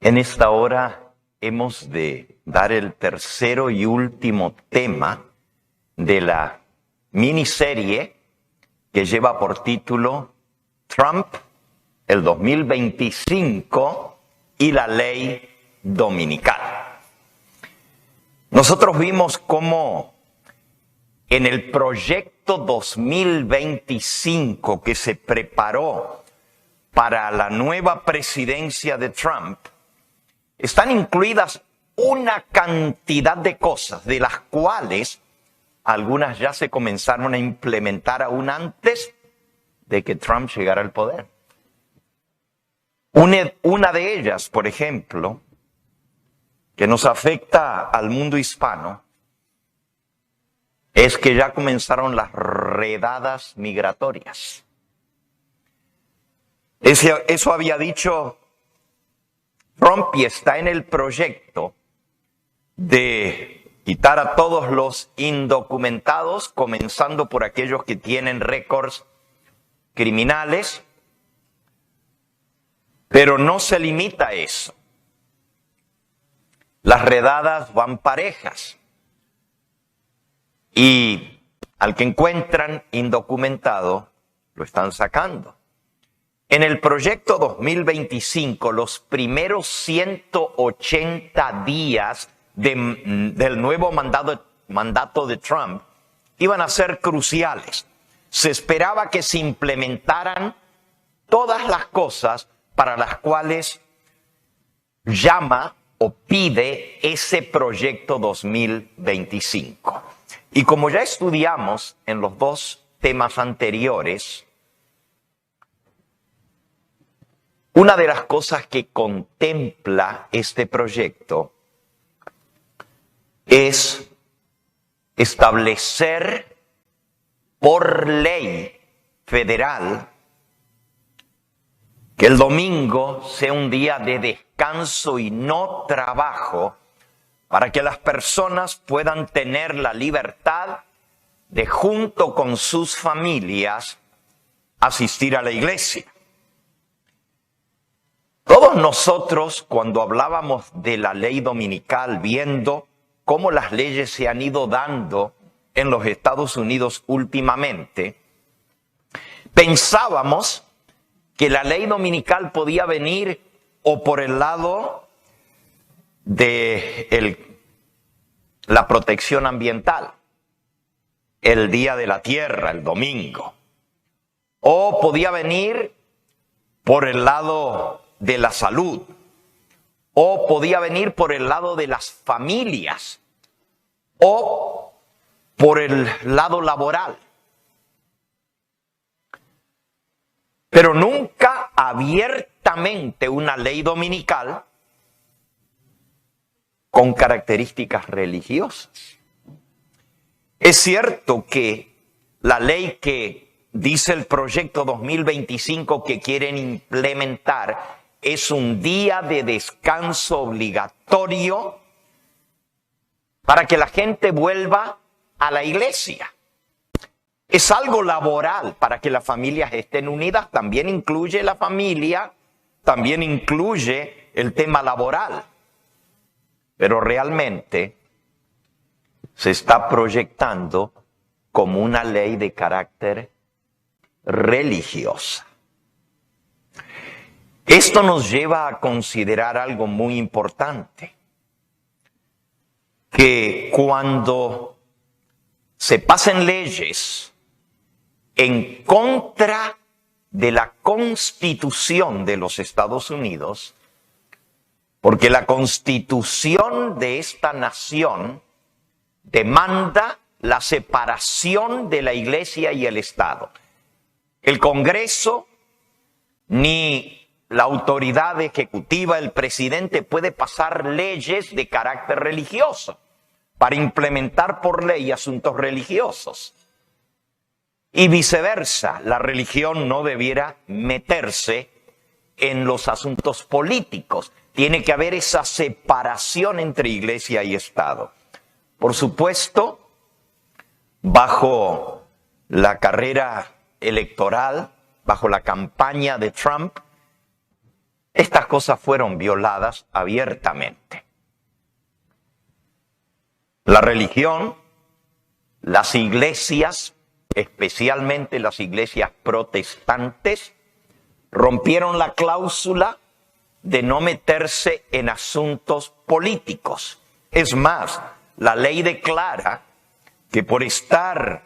En esta hora hemos de dar el tercero y último tema de la miniserie que lleva por título Trump, el 2025 y la ley dominical. Nosotros vimos cómo en el proyecto 2025 que se preparó para la nueva presidencia de Trump, están incluidas una cantidad de cosas, de las cuales algunas ya se comenzaron a implementar aún antes de que Trump llegara al poder. Una de ellas, por ejemplo, que nos afecta al mundo hispano, es que ya comenzaron las redadas migratorias. Eso había dicho Trump y está en el proyecto de quitar a todos los indocumentados, comenzando por aquellos que tienen récords criminales, pero no se limita a eso. Las redadas van parejas y al que encuentran indocumentado lo están sacando. En el proyecto 2025, los primeros 180 días del nuevo mandato de Trump iban a ser cruciales. Se esperaba que se implementaran todas las cosas para las cuales llama o pide ese proyecto 2025. Y como ya estudiamos en los dos temas anteriores, una de las cosas que contempla este proyecto es establecer por ley federal que el domingo sea un día de descanso y no trabajo para que las personas puedan tener la libertad de, junto con sus familias, asistir a la iglesia. Todos nosotros, cuando hablábamos de la ley dominical, viendo cómo las leyes se han ido dando en los Estados Unidos últimamente, pensábamos que la ley dominical podía venir o por el lado de la protección ambiental, el Día de la Tierra, el domingo, o podía venir por el lado de la salud, o podía venir por el lado de las familias, o por el lado laboral. Pero nunca abiertamente una ley dominical con características religiosas. Es cierto que la ley que dice el proyecto 2025 que quieren implementar es un día de descanso obligatorio para que la gente vuelva a la iglesia. Es algo laboral para que las familias estén unidas, también incluye la familia, también incluye el tema laboral. Pero realmente se está proyectando como una ley de carácter religiosa. Esto nos lleva a considerar algo muy importante, que cuando se pasen leyes en contra de la Constitución de los Estados Unidos, porque la Constitución de esta nación demanda la separación de la Iglesia y el Estado. El Congreso ni la autoridad ejecutiva, el presidente, puede pasar leyes de carácter religioso para implementar por ley asuntos religiosos. Y viceversa, la religión no debiera meterse en los asuntos políticos. Tiene que haber esa separación entre iglesia y Estado. Por supuesto, bajo la carrera electoral, bajo la campaña de Trump, estas cosas fueron violadas abiertamente. La religión, las iglesias, especialmente las iglesias protestantes, rompieron la cláusula de no meterse en asuntos políticos. Es más, la ley declara que por estar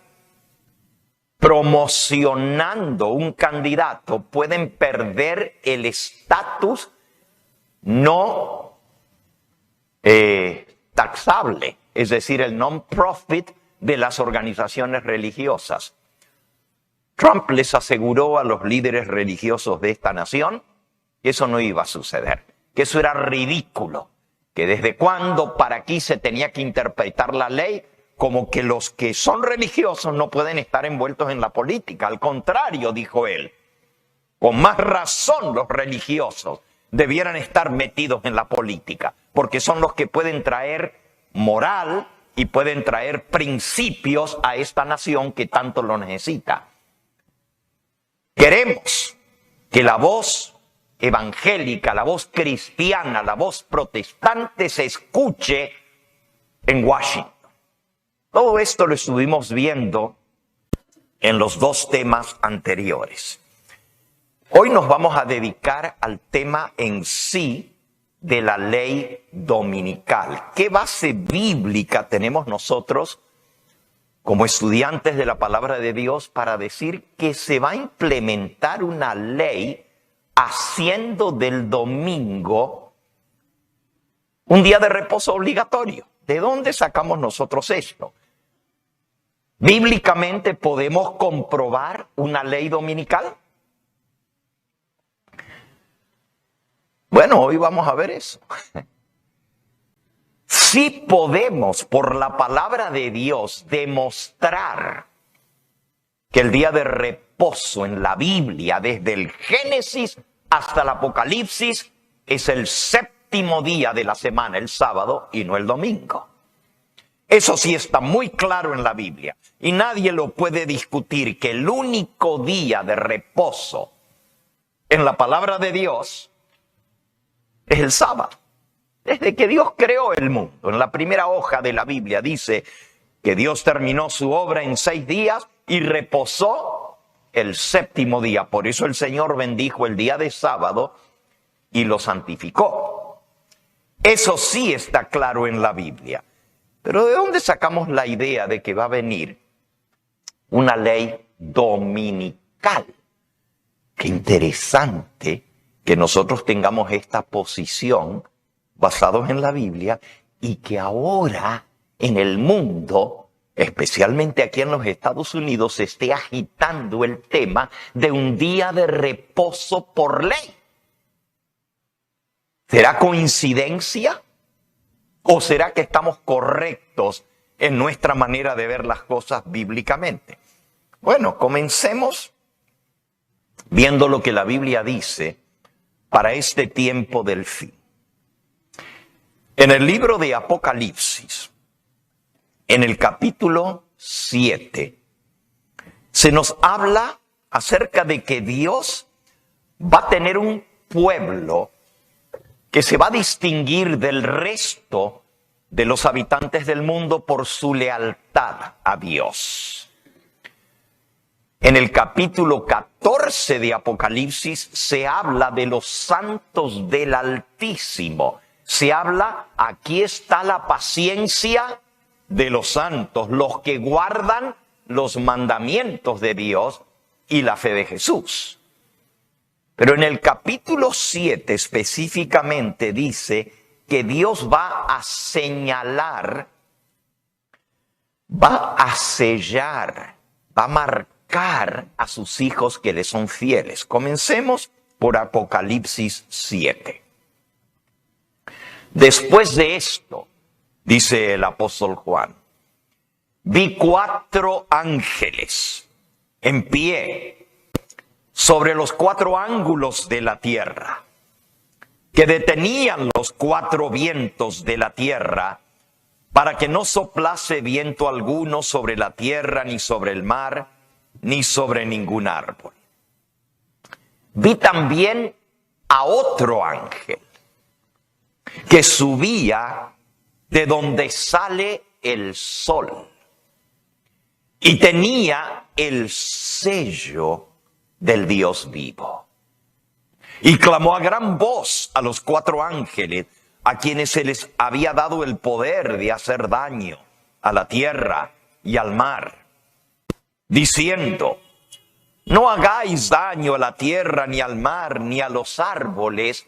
promocionando un candidato pueden perder el estatus no taxable, es decir, el non-profit de las organizaciones religiosas. Trump les aseguró a los líderes religiosos de esta nación que eso no iba a suceder, que eso era ridículo, que desde cuándo para aquí se tenía que interpretar la ley como que los que son religiosos no pueden estar envueltos en la política. Al contrario, dijo él, con más razón los religiosos debieran estar metidos en la política, porque son los que pueden traer moral y pueden traer principios a esta nación que tanto lo necesita. Queremos que la voz evangélica, la voz cristiana, la voz protestante se escuche en Washington. Todo esto lo estuvimos viendo en los dos temas anteriores. Hoy nos vamos a dedicar al tema en sí de la ley dominical. ¿Qué base bíblica tenemos nosotros como estudiantes de la palabra de Dios para decir que se va a implementar una ley haciendo del domingo un día de reposo obligatorio? ¿De dónde sacamos nosotros esto? ¿Bíblicamente podemos comprobar una ley dominical? Bueno, hoy vamos a ver eso. Sí podemos, por la palabra de Dios, demostrar que el día de reposo en la Biblia, desde el Génesis hasta el Apocalipsis, es el séptimo día de la semana, el sábado, y no el domingo. Eso sí está muy claro en la Biblia, y nadie lo puede discutir, que el único día de reposo en la palabra de Dios es el sábado. Desde que Dios creó el mundo, en la primera hoja de la Biblia dice que Dios terminó su obra en 6 días y reposó el séptimo día. Por eso el Señor bendijo el día de sábado y lo santificó. Eso sí está claro en la Biblia. Pero ¿de dónde sacamos la idea de que va a venir una ley dominical? Qué interesante que nosotros tengamos esta posición basados en la Biblia y que ahora en el mundo, especialmente aquí en los Estados Unidos, se esté agitando el tema de un día de reposo por ley. ¿Será coincidencia? ¿O será que estamos correctos en nuestra manera de ver las cosas bíblicamente? Bueno, comencemos viendo lo que la Biblia dice para este tiempo del fin. En el libro de Apocalipsis, en el capítulo 7, se nos habla acerca de que Dios va a tener un pueblo que se va a distinguir del resto de los habitantes del mundo por su lealtad a Dios. En el capítulo 14 de Apocalipsis se habla de los santos del Altísimo. Se habla, aquí está la paciencia de los santos, los que guardan los mandamientos de Dios y la fe de Jesús. Pero en el capítulo 7 específicamente dice que Dios va a señalar, va a sellar, va a marcar a sus hijos que le son fieles. Comencemos por Apocalipsis 7. Después de esto, dice el apóstol Juan, vi 4 ángeles en pie sobre los 4 ángulos de la tierra, que detenían los 4 vientos de la tierra, para que no soplase viento alguno sobre la tierra, ni sobre el mar, ni sobre ningún árbol. Vi también a otro ángel que subía de donde sale el sol y tenía el sello del Dios vivo. Y clamó a gran voz a los 4 ángeles a quienes se les había dado el poder de hacer daño a la tierra y al mar, diciendo: no hagáis daño a la tierra, ni al mar, ni a los árboles,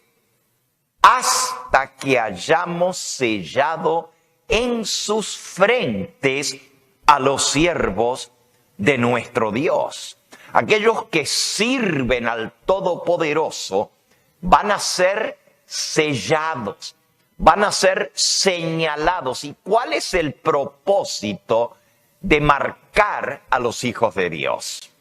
hasta que hayamos sellado en sus frentes a los siervos de nuestro Dios. Aquellos que sirven al Todopoderoso van a ser sellados, van a ser señalados. ¿Y cuál es el propósito de marcar a los hijos de Dios?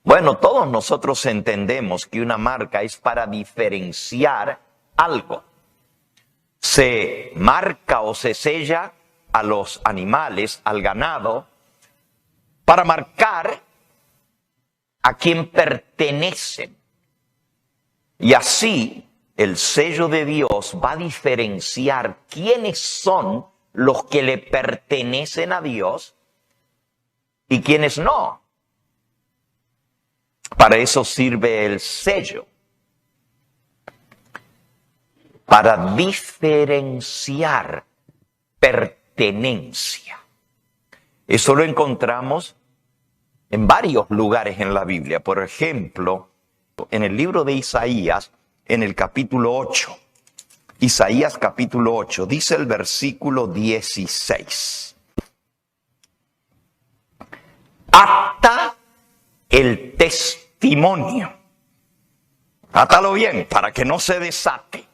Bueno, todos nosotros entendemos que una marca es para diferenciar algo. Se marca o se sella a los animales, al ganado, para marcar a quien pertenecen. Y así el sello de Dios va a diferenciar quiénes son los que le pertenecen a Dios y quiénes no. Para eso sirve el sello, para diferenciar pertenencia. Eso lo encontramos en varios lugares en la Biblia. Por ejemplo, en el libro de Isaías, en el capítulo 8. Isaías capítulo 8, dice el versículo 16. Ata el testimonio. Átalo bien para que no se desate.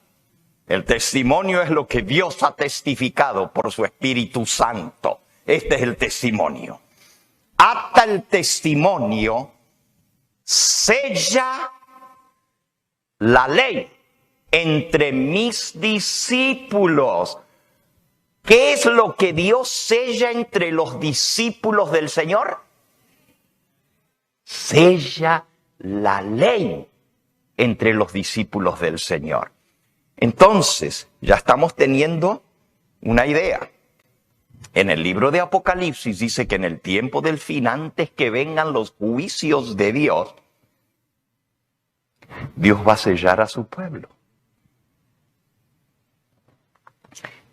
El testimonio es lo que Dios ha testificado por su Espíritu Santo. Este es el testimonio. Ata el testimonio, sella la ley entre mis discípulos. ¿Qué es lo que Dios sella entre los discípulos del Señor? Sella la ley entre los discípulos del Señor. Entonces, ya estamos teniendo una idea. En el libro de Apocalipsis dice que en el tiempo del fin, antes que vengan los juicios de Dios, Dios va a sellar a su pueblo.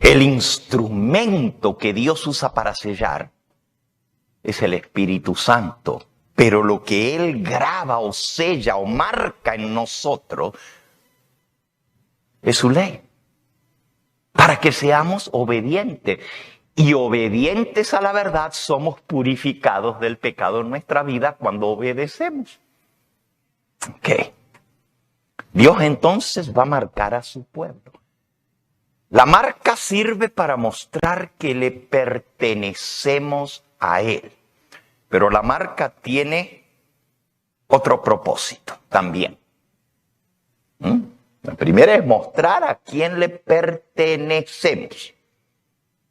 El instrumento que Dios usa para sellar es el Espíritu Santo. Pero lo que Él graba o sella o marca en nosotros es su ley. Para que seamos obedientes. Y obedientes a la verdad somos purificados del pecado en nuestra vida cuando obedecemos. Ok. Dios entonces va a marcar a su pueblo. La marca sirve para mostrar que le pertenecemos a Él. Pero la marca tiene otro propósito también. La primera es mostrar a quién le pertenecemos.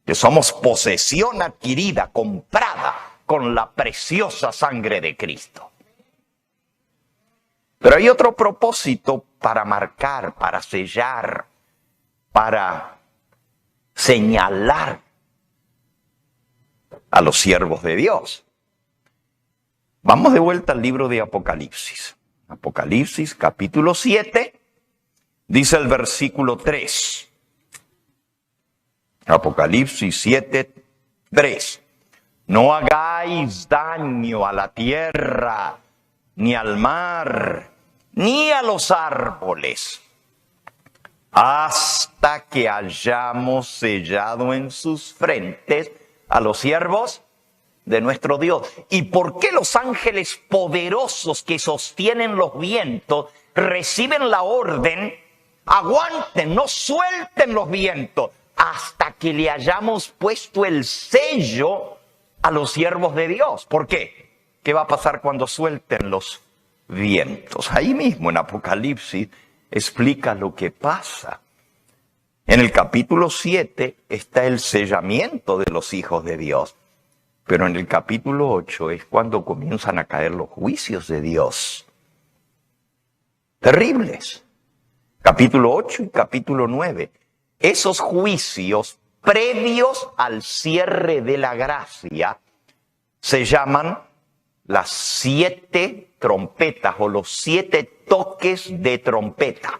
Que somos posesión adquirida, comprada con la preciosa sangre de Cristo. Pero hay otro propósito para marcar, para sellar, para señalar a los siervos de Dios. Vamos de vuelta al libro de Apocalipsis. Apocalipsis capítulo 7, dice el versículo 3. Apocalipsis 7, 3. No hagáis daño a la tierra, ni al mar, ni a los árboles, hasta que hayamos sellado en sus frentes a los siervos de nuestro Dios. ¿Y por qué los ángeles poderosos que sostienen los vientos reciben la orden? Aguanten, no suelten los vientos hasta que le hayamos puesto el sello a los siervos de Dios. ¿Por qué? ¿Qué va a pasar cuando suelten los vientos? Ahí mismo en Apocalipsis explica lo que pasa. En el capítulo 7 está el sellamiento de los hijos de Dios. Pero en el capítulo 8 es cuando comienzan a caer los juicios de Dios. Terribles. capítulo 8 y capítulo 9. Esos juicios previos al cierre de la gracia se llaman las 7 trompetas o los 7 toques de trompeta.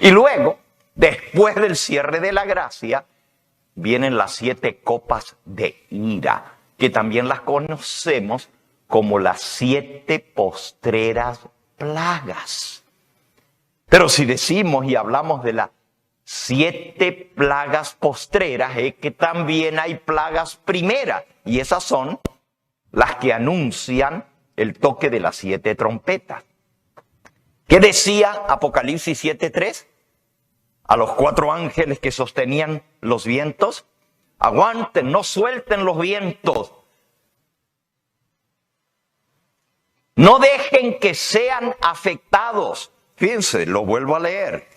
Y luego, después del cierre de la gracia, vienen las 7 copas de ira, que también las conocemos como las 7 postreras plagas. Pero si decimos y hablamos de las 7 plagas postreras, es que también hay plagas primeras, y esas son las que anuncian el toque de las 7 trompetas. ¿Qué decía Apocalipsis 7:3? A los 4 ángeles que sostenían los vientos: aguanten, no suelten los vientos. No dejen que sean afectados. Fíjense, lo vuelvo a leer.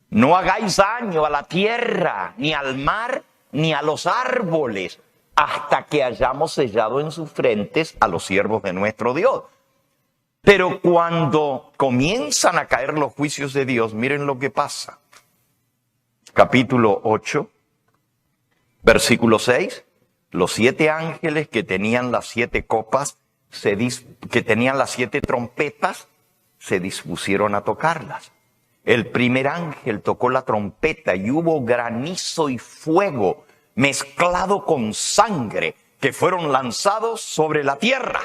No hagáis daño a la tierra, ni al mar, ni a los árboles, hasta que hayamos sellado en sus frentes a los siervos de nuestro Dios. Pero cuando comienzan a caer los juicios de Dios, miren lo que pasa. Capítulo 8, versículo 6. Los 7 ángeles que tenían las 7 copas, que tenían las 7 trompetas, se dispusieron a tocarlas. El primer ángel tocó la trompeta y hubo granizo y fuego mezclado con sangre que fueron lanzados sobre la tierra.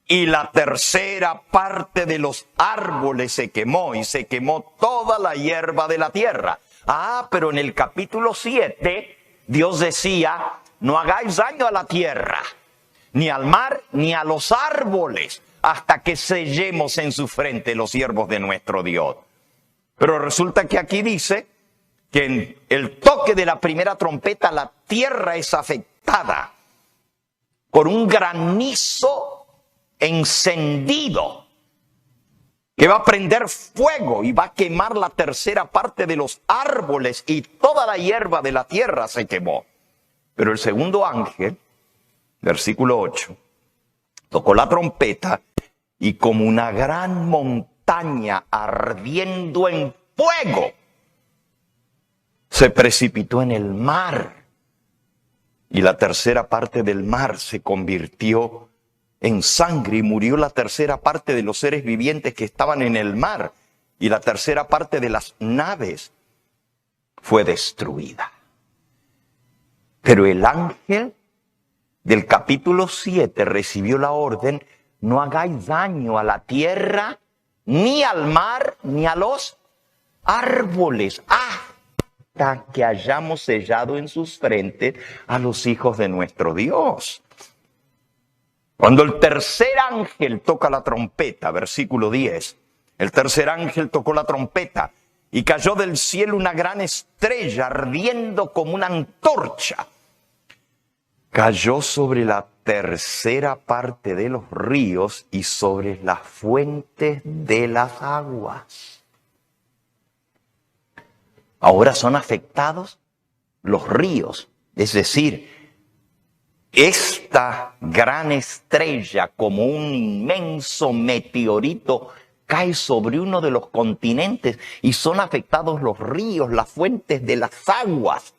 Y la tercera parte de los árboles se quemó y se quemó toda la hierba de la tierra. Pero en el capítulo 7 Dios decía: no hagáis daño a la tierra, ni al mar, ni a los árboles, hasta que sellemos en su frente los siervos de nuestro Dios. Pero resulta que aquí dice que en el toque de la primera trompeta la tierra es afectada por un granizo encendido que va a prender fuego y va a quemar la tercera parte de los árboles, y toda la hierba de la tierra se quemó. Pero el segundo ángel, versículo 8, tocó la trompeta y como una gran montaña ardiendo en fuego, se precipitó en el mar, y la tercera parte del mar se convirtió en sangre, y murió la tercera parte de los seres vivientes que estaban en el mar, y la tercera parte de las naves fue destruida. Pero el ángel del capítulo 7 recibió la orden: no hagáis daño a la tierra, ni al mar, ni a los árboles, hasta que hayamos sellado en sus frentes a los hijos de nuestro Dios. Cuando el tercer ángel toca la trompeta, versículo 10, el tercer ángel tocó la trompeta y cayó del cielo una gran estrella ardiendo como una antorcha. Cayó sobre la tercera parte de los ríos y sobre las fuentes de las aguas. Ahora son afectados los ríos, es decir, esta gran estrella, como un inmenso meteorito, cae sobre uno de los continentes y son afectados los ríos, las fuentes de las aguas.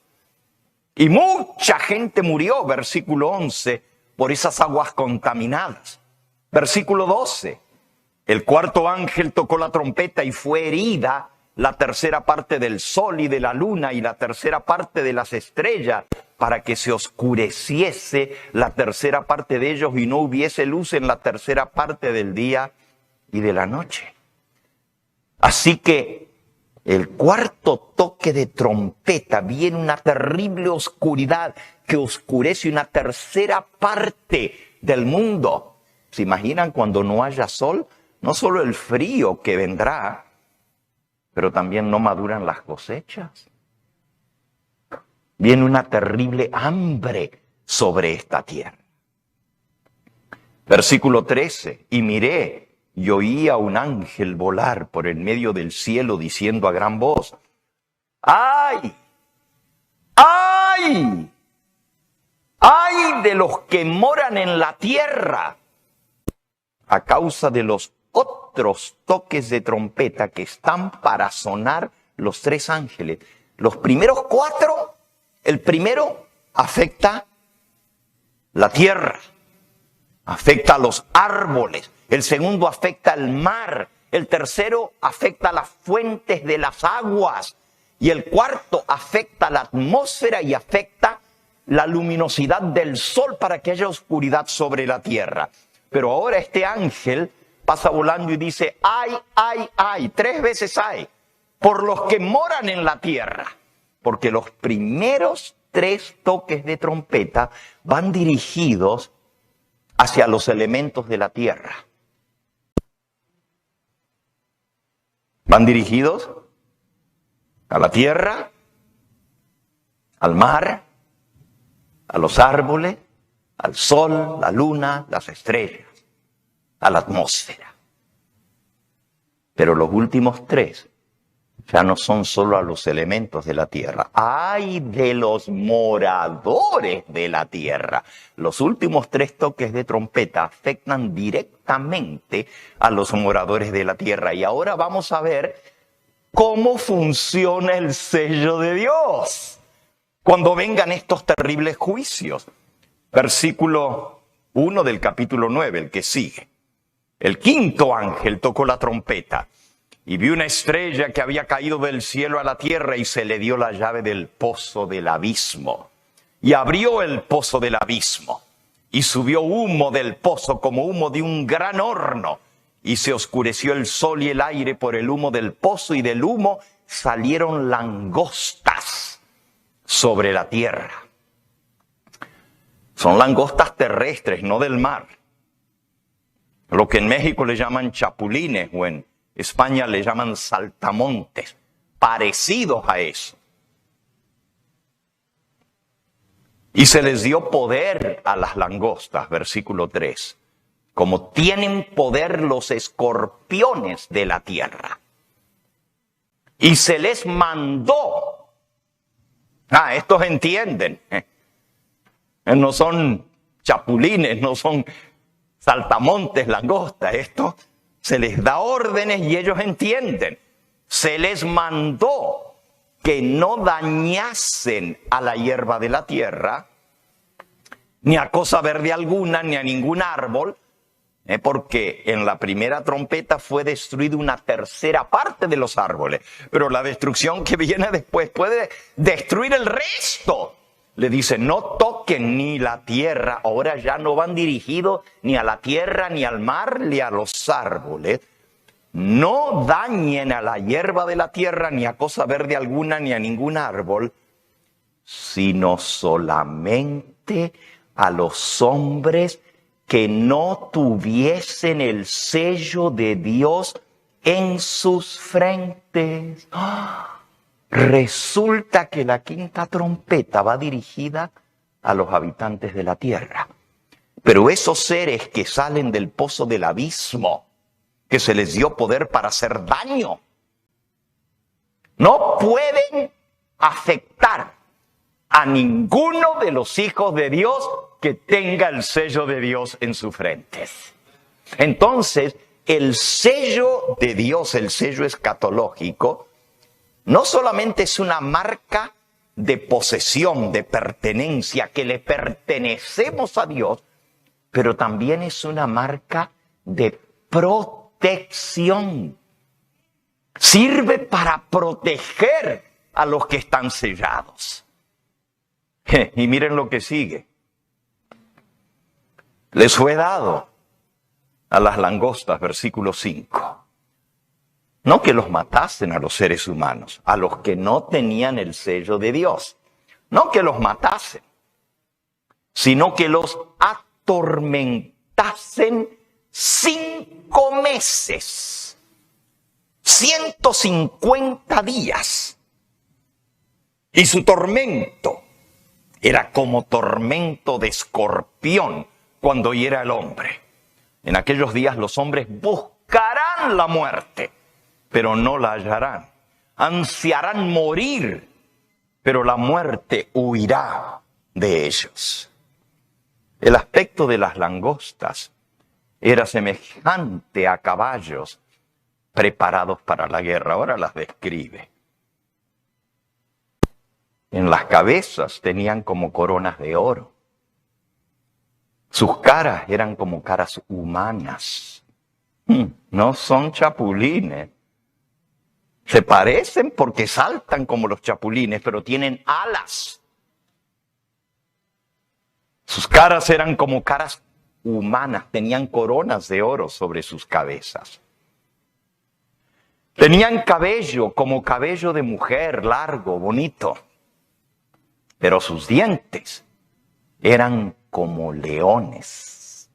Y mucha gente murió, versículo 11, por esas aguas contaminadas. Versículo 12, el cuarto ángel tocó la trompeta y fue herida la tercera parte del sol y de la luna y la tercera parte de las estrellas, para que se oscureciese la tercera parte de ellos y no hubiese luz en la tercera parte del día y de la noche. Así que el cuarto toque de trompeta viene una terrible oscuridad que oscurece una tercera parte del mundo. ¿Se imaginan cuando no haya sol? No solo el frío que vendrá, pero también no maduran las cosechas. Viene una terrible hambre sobre esta tierra. Versículo 13, y miré y oí a un ángel volar por el medio del cielo diciendo a gran voz: ¡ay! ¡ay! ¡ay de los que moran en la tierra a causa de los otros otros toques de trompeta que están para sonar los 3 ángeles. Los primeros 4, el primero afecta la tierra, afecta a los árboles, el segundo afecta al mar, el tercero afecta a las fuentes de las aguas y el cuarto afecta a la atmósfera y afecta la luminosidad del sol para que haya oscuridad sobre la tierra. Pero ahora este ángel pasa volando y dice, ay, ay, ay, 3 veces ay, por los que moran en la tierra. Porque los primeros 3 toques de trompeta van dirigidos hacia los elementos de la tierra. Van dirigidos a la tierra, al mar, a los árboles, al sol, la luna, las estrellas, a la atmósfera. Pero los últimos 3 ya no son solo a los elementos de la tierra. ¡Ay de los moradores de la tierra! Los últimos 3 toques de trompeta afectan directamente a los moradores de la tierra. Y ahora vamos a ver cómo funciona el sello de Dios cuando vengan estos terribles juicios. Versículo 1 del capítulo 9, el que sigue. El 5.º ángel tocó la trompeta y vi una estrella que había caído del cielo a la tierra y se le dio la llave del pozo del abismo. Y abrió el pozo del abismo y subió humo del pozo como humo de un gran horno. Y se oscureció el sol y el aire por el humo del pozo y del humo salieron langostas sobre la tierra. Son langostas terrestres, no del mar. Lo que en México le llaman chapulines o en España le llaman saltamontes, parecidos a eso. Y se les dio poder a las langostas, versículo 3, como tienen poder los escorpiones de la tierra. Y se les mandó. Estos entienden. No son chapulines, no son saltamontes, langostas. Esto se les da órdenes y ellos entienden. Se les mandó que no dañasen a la hierba de la tierra, ni a cosa verde alguna, ni a ningún árbol, porque en la primera trompeta fue destruida una tercera parte de los árboles, pero la destrucción que viene después puede destruir el resto. Le dice, no toquen ni la tierra. Ahora ya no van dirigidos ni a la tierra, ni al mar, ni a los árboles. No dañen a la hierba de la tierra, ni a cosa verde alguna, ni a ningún árbol, sino solamente a los hombres que no tuviesen el sello de Dios en sus frentes. Resulta que la 5ª trompeta va dirigida a los habitantes de la tierra. Pero esos seres que salen del pozo del abismo, que se les dio poder para hacer daño, no pueden afectar a ninguno de los hijos de Dios que tenga el sello de Dios en sus frentes. Entonces, el sello de Dios, el sello escatológico, no solamente es una marca de posesión, de pertenencia, que le pertenecemos a Dios, pero también es una marca de protección. Sirve para proteger a los que están sellados. Y miren lo que sigue. Les fue dado a las langostas, versículo 5. No que los matasen a los seres humanos, a los que no tenían el sello de Dios. No que los matasen, sino que los atormentasen 5 meses, 150 días. Y su tormento era como tormento de escorpión cuando hiera el hombre. En aquellos días los hombres buscarán la muerte, pero no la hallarán. Ansiarán morir, pero la muerte huirá de ellos. El aspecto de las langostas era semejante a caballos preparados para la guerra. Ahora las describe. En las cabezas tenían como coronas de oro. Sus caras eran como caras humanas. No son chapulines. Se parecen porque saltan como los chapulines, pero tienen alas. Sus caras eran como caras humanas, tenían coronas de oro sobre sus cabezas. Tenían cabello como cabello de mujer, largo, bonito. Pero sus dientes eran como leones.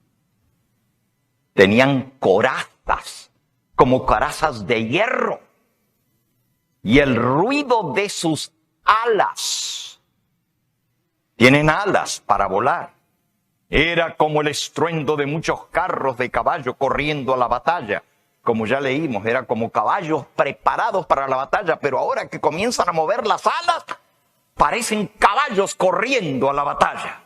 Tenían corazas, como corazas de hierro. Y el ruido de sus alas, tienen alas para volar, era como el estruendo de muchos carros de caballo corriendo a la batalla. Como ya leímos, era como caballos preparados para la batalla, pero ahora que comienzan a mover las alas, parecen caballos corriendo a la batalla.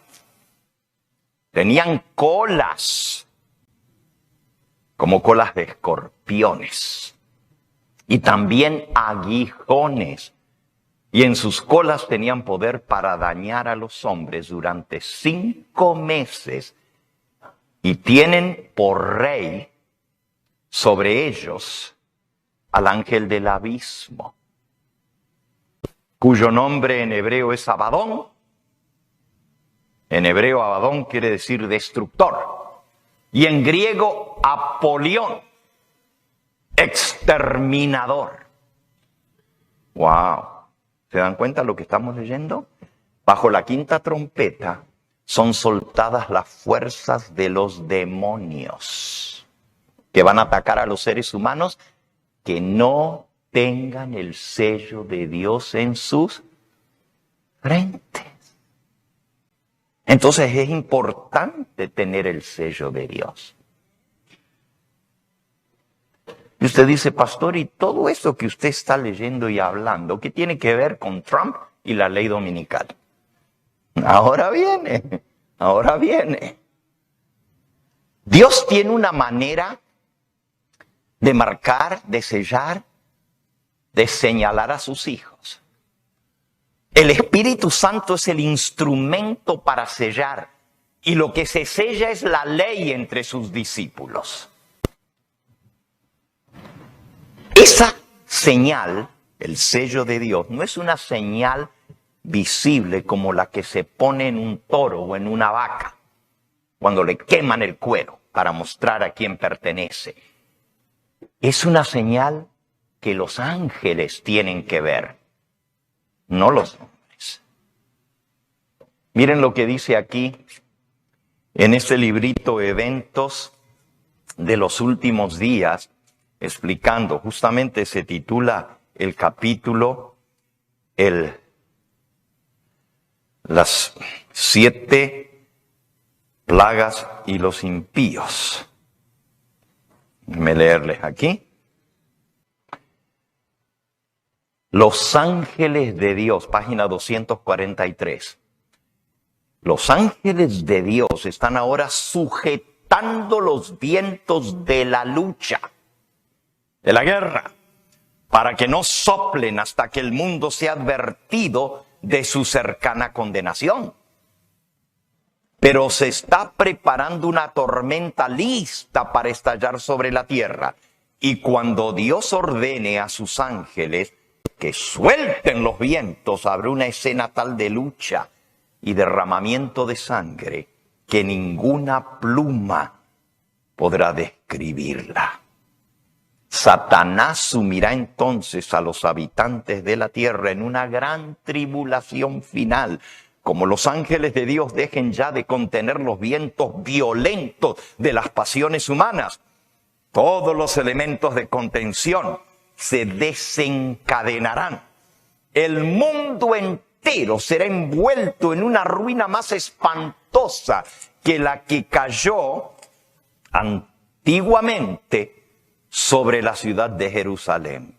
Tenían colas, como colas de escorpiones. Y también aguijones. Y en sus colas tenían poder para dañar a los hombres durante 5 meses. Y tienen por rey sobre ellos al ángel del abismo, cuyo nombre en hebreo es Abadón. En hebreo Abadón quiere decir destructor. Y en griego Apolión, exterminador. ¡Wow! ¿Se dan cuenta de lo que estamos leyendo? Bajo la quinta trompeta son soltadas las fuerzas de los demonios que van a atacar a los seres humanos que no tengan el sello de Dios en sus frentes. Entonces es importante tener el sello de Dios. Y usted dice, pastor, ¿y todo eso que usted está leyendo y hablando, qué tiene que ver con Trump y la ley dominical? Ahora viene. Dios tiene una manera de marcar, de sellar, de señalar a sus hijos. El Espíritu Santo es el instrumento para sellar, y lo que se sella es la ley entre sus discípulos. Esa señal, el sello de Dios, no es una señal visible como la que se pone en un toro o en una vaca, cuando le queman el cuero para mostrar a quién pertenece. Es una señal que los ángeles tienen que ver, no los hombres. Miren lo que dice aquí en este librito Eventos de los Últimos Días, explicando, justamente se titula el capítulo las 7 plagas y los impíos. Déjenme leerles aquí. Los ángeles de Dios, página 243. Los ángeles de Dios están ahora sujetando los vientos de la lucha, de la guerra, para que no soplen hasta que el mundo sea advertido de su cercana condenación. Pero se está preparando una tormenta lista para estallar sobre la tierra. Y cuando Dios ordene a sus ángeles que suelten los vientos, habrá una escena tal de lucha y derramamiento de sangre que ninguna pluma podrá describirla. Satanás sumirá entonces a los habitantes de la tierra en una gran tribulación final. Como los ángeles de Dios dejen ya de contener los vientos violentos de las pasiones humanas, todos los elementos de contención se desencadenarán. El mundo entero será envuelto en una ruina más espantosa que la que cayó antiguamente sobre la ciudad de Jerusalén.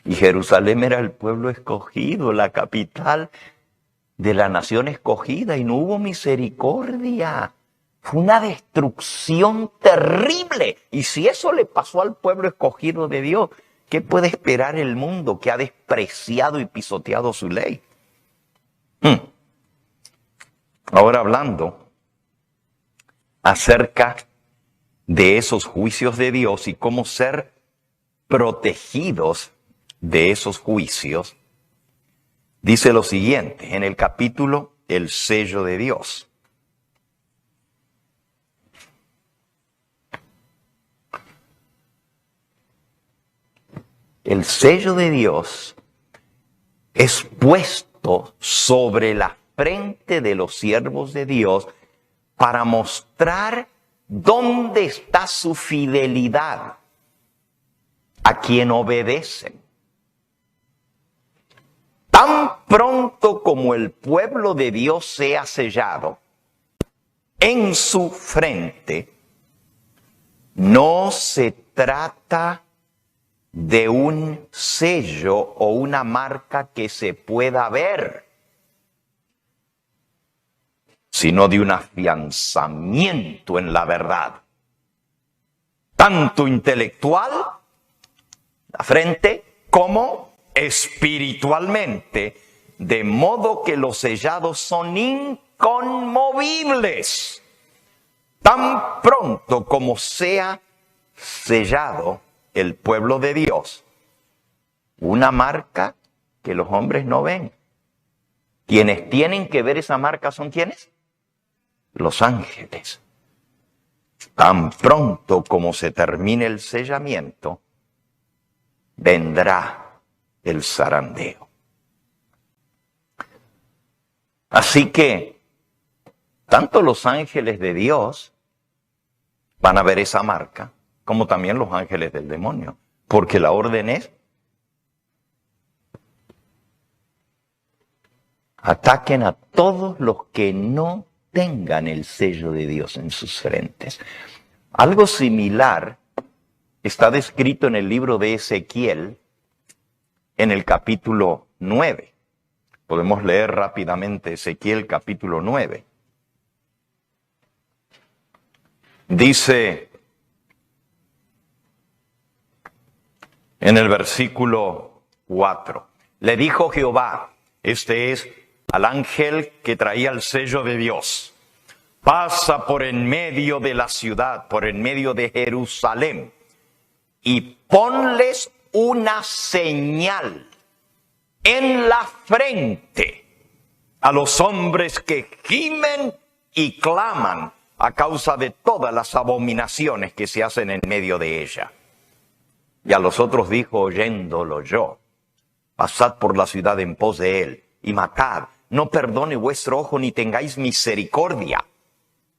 Y Jerusalén era el pueblo escogido, la capital de la nación escogida, y no hubo misericordia Fue una destrucción terrible. Y si eso le pasó al pueblo escogido de Dios, ¿qué puede esperar el mundo que ha despreciado y pisoteado su ley? Ahora hablando acerca de esos juicios de Dios y cómo ser protegidos de esos juicios, dice lo siguiente en el capítulo El sello de Dios. El sello de Dios es puesto sobre la frente de los siervos de Dios para mostrar dónde está su fidelidad a quien obedecen. Tan pronto como el pueblo de Dios sea sellado en su frente, no se trata de un sello o una marca que se pueda ver, sino de un afianzamiento en la verdad, tanto intelectual, la frente, como espiritualmente, de modo que los sellados son inconmovibles, tan pronto como sea sellado el pueblo de Dios, una marca que los hombres no ven. Quienes tienen que ver esa marca son ¿quiénes? Los ángeles. Tan pronto como se termine el sellamiento, vendrá el zarandeo. Así que, tanto los ángeles de Dios van a ver esa marca, como también los ángeles del demonio. Porque la orden es: ataquen a todos los que no tengan el sello de Dios en sus frentes. Algo similar está descrito en el libro de Ezequiel, en el capítulo 9. Podemos leer rápidamente Ezequiel capítulo 9. Dice en el versículo 4, le dijo Jehová, este es al ángel que traía el sello de Dios, pasa por en medio de la ciudad, por en medio de Jerusalén, y ponles una señal en la frente a los hombres que gimen y claman a causa de todas las abominaciones que se hacen en medio de ella. Y a los otros dijo, oyéndolo yo, pasad por la ciudad en pos de él y matad, no perdone vuestro ojo ni tengáis misericordia.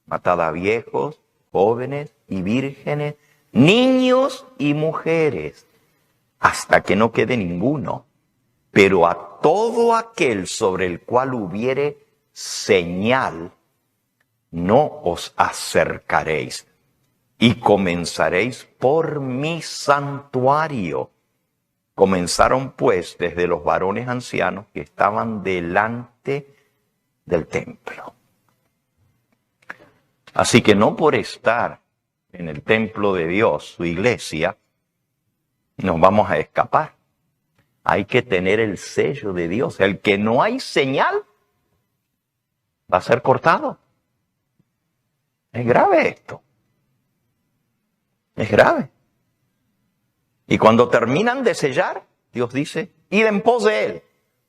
Matad a viejos, jóvenes y vírgenes, niños y mujeres, hasta que no quede ninguno. Pero a todo aquel sobre el cual hubiere señal, no os acercaréis, y comenzaréis por mi santuario. Comenzaron pues desde los varones ancianos que estaban delante del templo. Así que no por estar en el templo de Dios, su iglesia, nos vamos a escapar. Hay que tener el sello de Dios. El que no hay señal va a ser cortado. Es grave esto. Es grave. Y cuando terminan de sellar, Dios dice, id en pos de él,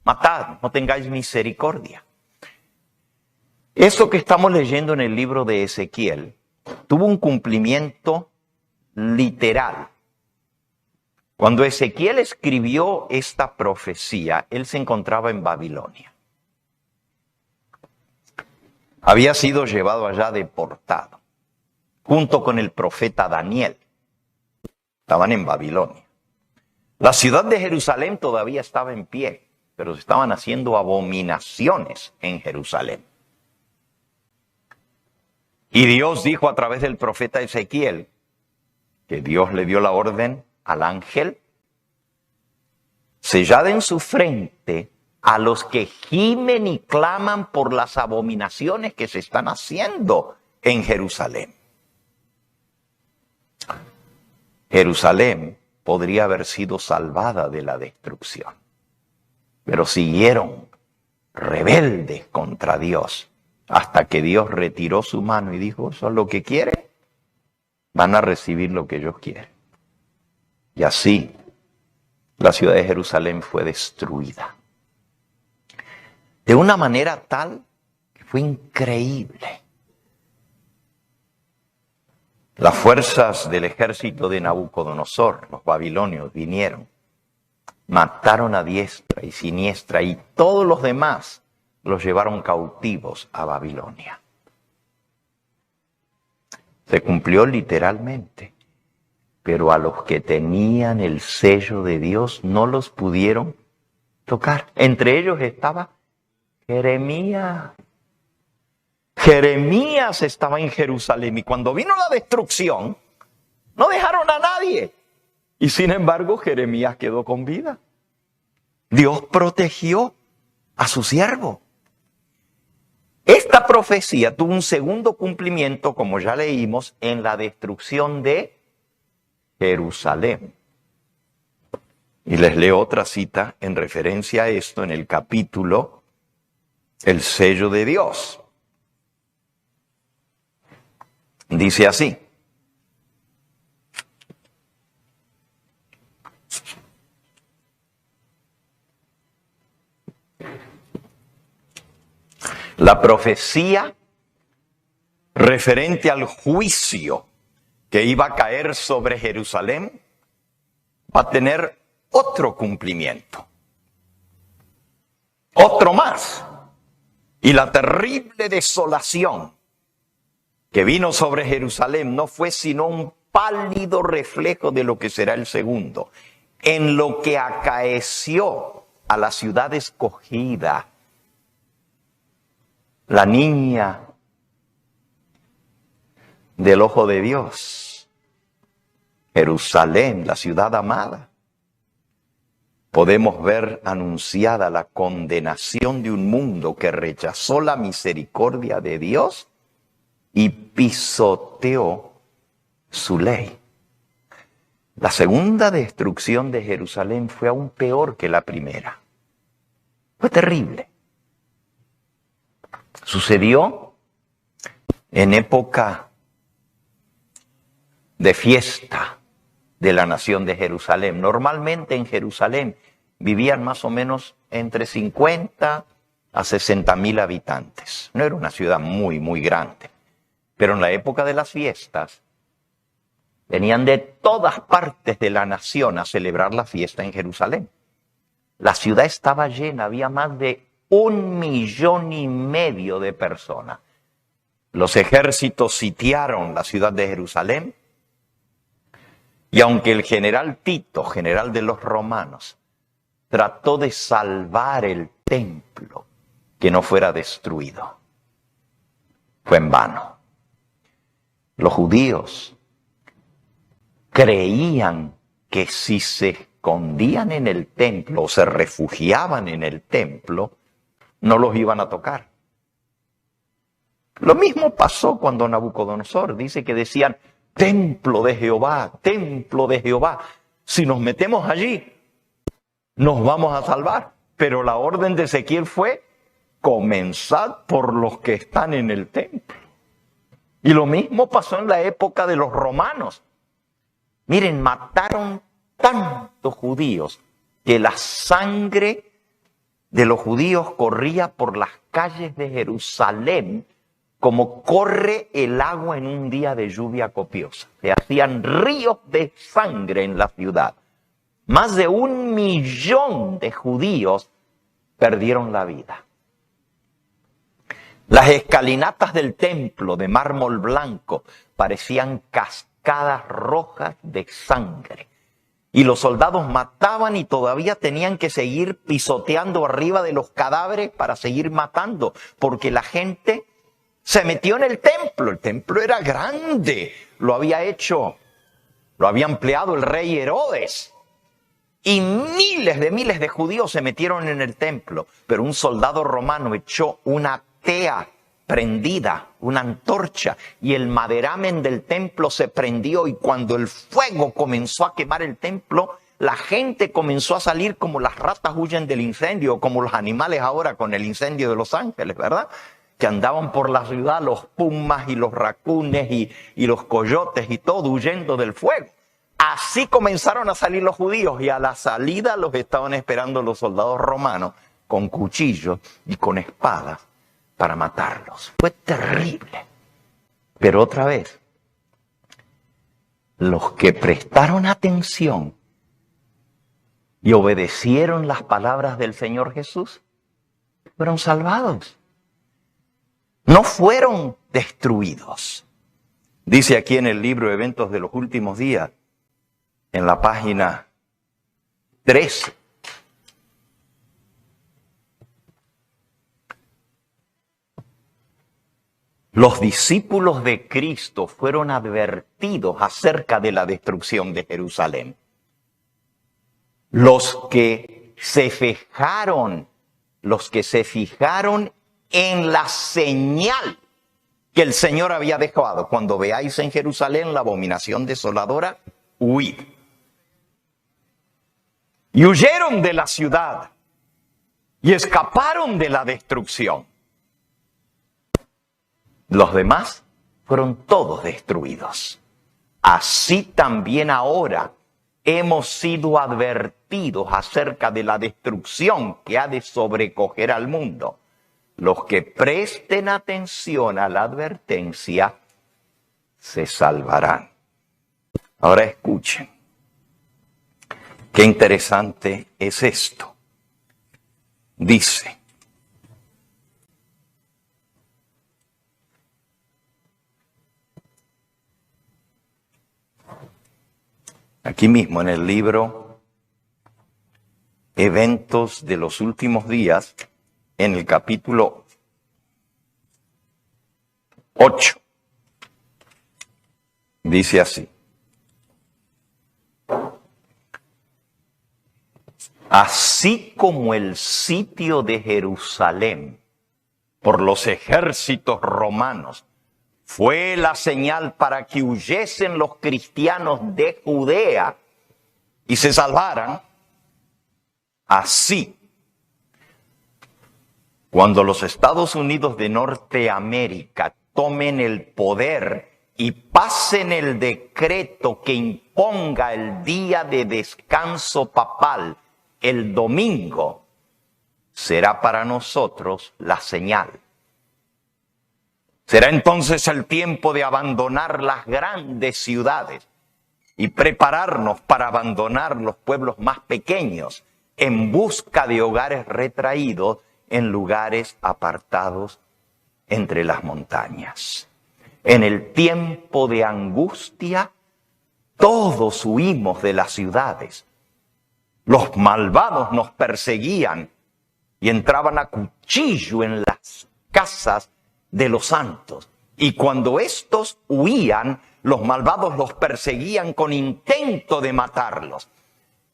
matad, no tengáis misericordia. Esto que estamos leyendo en el libro de Ezequiel tuvo un cumplimiento literal. Cuando Ezequiel escribió esta profecía, él se encontraba en Babilonia. Había sido llevado allá deportado, junto con el profeta Daniel. Estaban en Babilonia. La ciudad de Jerusalén todavía estaba en pie, pero se estaban haciendo abominaciones en Jerusalén. Y Dios dijo a través del profeta Ezequiel que Dios le dio la orden al ángel: sellad en su frente a los que gimen y claman por las abominaciones que se están haciendo en Jerusalén. Jerusalén podría haber sido salvada de la destrucción, pero siguieron rebeldes contra Dios hasta que Dios retiró su mano y dijo, eso es lo que quieren, van a recibir lo que ellos quieren. Y así la ciudad de Jerusalén fue destruida. De una manera tal que fue increíble. Las fuerzas del ejército de Nabucodonosor, los babilonios, vinieron, mataron a diestra y siniestra y todos los demás los llevaron cautivos a Babilonia. Se cumplió literalmente, pero a los que tenían el sello de Dios no los pudieron tocar. Entre ellos estaba Jeremías. Jeremías estaba en Jerusalén y cuando vino la destrucción, no dejaron a nadie. Y sin embargo, Jeremías quedó con vida. Dios protegió a su siervo. Esta profecía tuvo un segundo cumplimiento, como ya leímos, en la destrucción de Jerusalén. Y les leo otra cita en referencia a esto en el capítulo El sello de Dios. Dice así. La profecía referente al juicio que iba a caer sobre Jerusalén va a tener otro cumplimiento. Otro más. Y la terrible desolación que vino sobre Jerusalén no fue sino un pálido reflejo de lo que será el segundo. En lo que acaeció a la ciudad escogida, la niña del ojo de Dios, Jerusalén, la ciudad amada, podemos ver anunciada la condenación de un mundo que rechazó la misericordia de Dios y pisoteó su ley. La segunda destrucción de Jerusalén fue aún peor que la primera. Fue terrible. Sucedió en época de fiesta de la nación de Jerusalén. Normalmente en Jerusalén vivían más o menos entre 50 a 60,000 habitantes. No era una ciudad muy, muy grande. Pero en la época de las fiestas, venían de todas partes de la nación a celebrar la fiesta en Jerusalén. La ciudad estaba llena, había más de 1,5 millones de personas. Los ejércitos sitiaron la ciudad de Jerusalén y aunque el general Tito, general de los romanos, trató de salvar el templo que no fuera destruido, fue en vano. Los judíos creían que si se escondían en el templo o se refugiaban en el templo, no los iban a tocar. Lo mismo pasó cuando Nabucodonosor dice que decían, templo de Jehová, templo de Jehová. Si nos metemos allí, nos vamos a salvar. Pero la orden de Ezequiel fue, comenzad por los que están en el templo. Y lo mismo pasó en la época de los romanos. Miren, mataron tantos judíos que la sangre de los judíos corría por las calles de Jerusalén como corre el agua en un día de lluvia copiosa. Se hacían ríos de sangre en la ciudad. Más de 1 millón de judíos perdieron la vida. Las escalinatas del templo de mármol blanco parecían cascadas rojas de sangre. Y los soldados mataban y todavía tenían que seguir pisoteando arriba de los cadáveres para seguir matando, porque la gente se metió en el templo. El templo era grande, lo había empleado el rey Herodes. Y miles de judíos se metieron en el templo, pero un soldado romano echó una tea prendida, una antorcha, y el maderamen del templo se prendió, y cuando el fuego comenzó a quemar el templo, la gente comenzó a salir como las ratas huyen del incendio, como los animales ahora con el incendio de Los Ángeles, ¿verdad? Que andaban por la ciudad los pumas y los racunes y los coyotes y todo huyendo del fuego. Así comenzaron a salir los judíos, y a la salida los estaban esperando los soldados romanos con cuchillos y con espadas para matarlos. Fue terrible. Pero otra vez, los que prestaron atención y obedecieron las palabras del Señor Jesús fueron salvados. No fueron destruidos. Dice aquí en el libro Eventos de los Últimos Días, en la página 13. Los discípulos de Cristo fueron advertidos acerca de la destrucción de Jerusalén. Los que se fijaron en la señal que el Señor había dejado: cuando veáis en Jerusalén la abominación desoladora, huid. Y huyeron de la ciudad y escaparon de la destrucción. Los demás fueron todos destruidos. Así también ahora hemos sido advertidos acerca de la destrucción que ha de sobrecoger al mundo. Los que presten atención a la advertencia se salvarán. Ahora escuchen. Qué interesante es esto. Dice: aquí mismo en el libro Eventos de los Últimos Días, en el capítulo 8, dice así: así como el sitio de Jerusalén por los ejércitos romanos fue la señal para que huyesen los cristianos de Judea y se salvaran, así, cuando los Estados Unidos de Norteamérica tomen el poder y pasen el decreto que imponga el día de descanso papal, el domingo, será para nosotros la señal. Será entonces el tiempo de abandonar las grandes ciudades y prepararnos para abandonar los pueblos más pequeños en busca de hogares retraídos en lugares apartados entre las montañas. En el tiempo de angustia, todos huimos de las ciudades. Los malvados nos perseguían y entraban a cuchillo en las casas de los santos. Y cuando estos huían, los malvados los perseguían con intento de matarlos.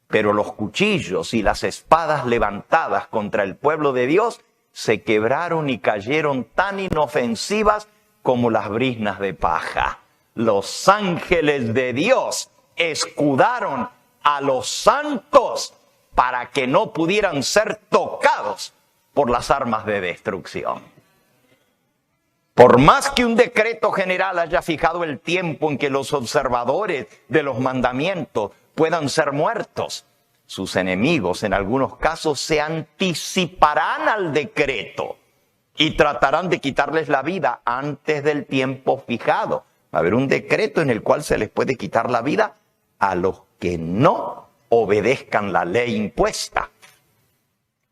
Pero los cuchillos y las espadas levantadas contra el pueblo de Dios se quebraron y cayeron tan inofensivas como las briznas de paja. Los ángeles de Dios escudaron a los santos para que no pudieran ser tocados por las armas de destrucción. Por más que un decreto general haya fijado el tiempo en que los observadores de los mandamientos puedan ser muertos, sus enemigos en algunos casos se anticiparán al decreto y tratarán de quitarles la vida antes del tiempo fijado. Va a haber un decreto en el cual se les puede quitar la vida a los que no obedezcan la ley impuesta.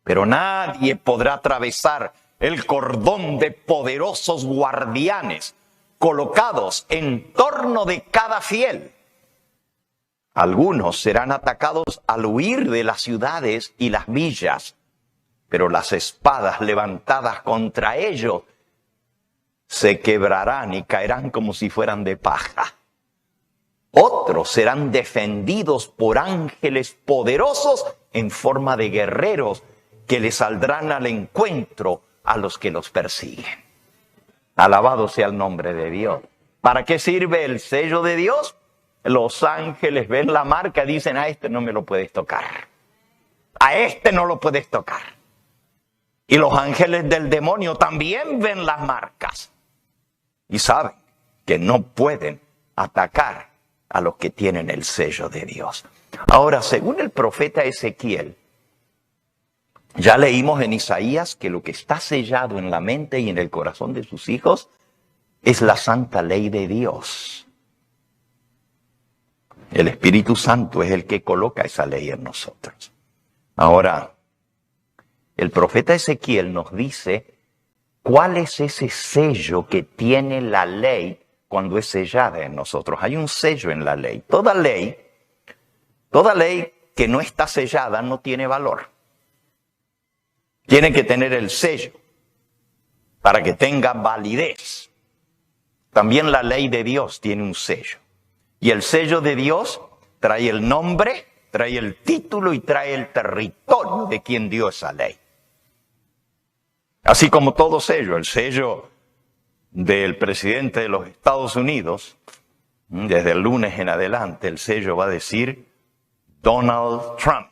Pero nadie podrá atravesar el cordón de poderosos guardianes colocados en torno de cada fiel. Algunos serán atacados al huir de las ciudades y las villas, pero las espadas levantadas contra ellos se quebrarán y caerán como si fueran de paja. Otros serán defendidos por ángeles poderosos en forma de guerreros que les saldrán al encuentro a los que los persiguen. Alabado sea el nombre de Dios. ¿Para qué sirve el sello de Dios? Los ángeles ven la marca y dicen, a este no me lo puedes tocar. A este no lo puedes tocar. Y los ángeles del demonio también ven las marcas. Y saben que no pueden atacar a los que tienen el sello de Dios. Ahora, según el profeta Ezequiel, ya leímos en Isaías que lo que está sellado en la mente y en el corazón de sus hijos es la santa ley de Dios. El Espíritu Santo es el que coloca esa ley en nosotros. Ahora, el profeta Ezequiel nos dice cuál es ese sello que tiene la ley cuando es sellada en nosotros. Hay un sello en la ley. Toda ley que no está sellada no tiene valor. Tiene que tener el sello para que tenga validez. También la ley de Dios tiene un sello. Y el sello de Dios trae el nombre, trae el título y trae el territorio de quien dio esa ley. Así como todo sello, el sello del presidente de los Estados Unidos, desde el lunes en adelante, el sello va a decir Donald Trump,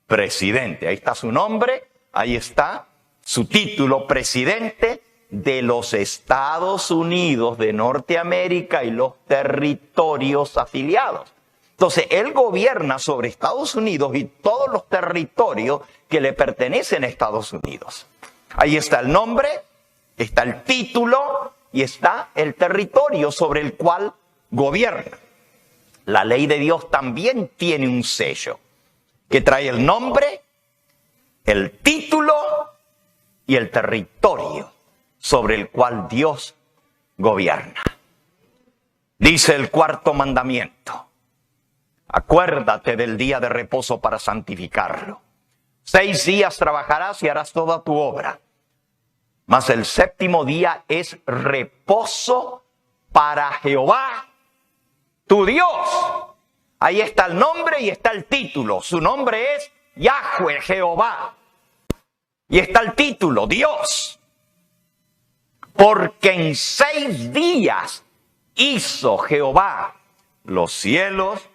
presidente. Ahí está su nombre, ahí está su título, presidente de los Estados Unidos de Norteamérica y los territorios afiliados. Entonces, él gobierna sobre Estados Unidos y todos los territorios que le pertenecen a Estados Unidos. Ahí está el nombre, está el título y está el territorio sobre el cual gobierna. La ley de Dios también tiene un sello que trae el nombre, el título y el territorio sobre el cual Dios gobierna. Dice el cuarto mandamiento: acuérdate del día de reposo para santificarlo. 6 días trabajarás y harás toda tu obra, mas el séptimo día es reposo para Jehová, tu Dios. Ahí está el nombre y está el título. Su nombre es Yahweh, Jehová. Y está el título, Dios. Porque en 6 días hizo Jehová los cielos,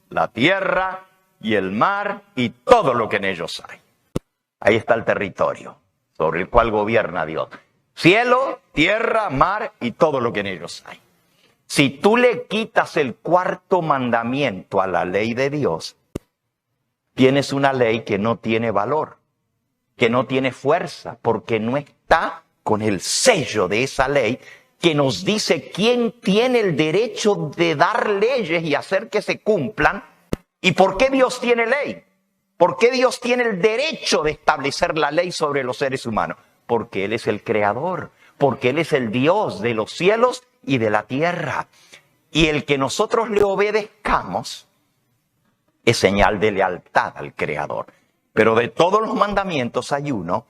la tierra y el mar y todo lo que en ellos hay. Ahí está el territorio sobre el cual gobierna Dios. Cielo, tierra, mar y todo lo que en ellos hay. Si tú le quitas el cuarto mandamiento a la ley de Dios, tienes una ley que no tiene valor, que no tiene fuerza, porque no está con el sello de esa ley que nos dice quién tiene el derecho de dar leyes y hacer que se cumplan. ¿Y por qué Dios tiene ley? ¿Por qué Dios tiene el derecho de establecer la ley sobre los seres humanos? Porque Él es el creador, porque Él es el Dios de los cielos y de la tierra. Y el que nosotros le obedezcamos es señal de lealtad al creador. Pero de todos los mandamientos hay uno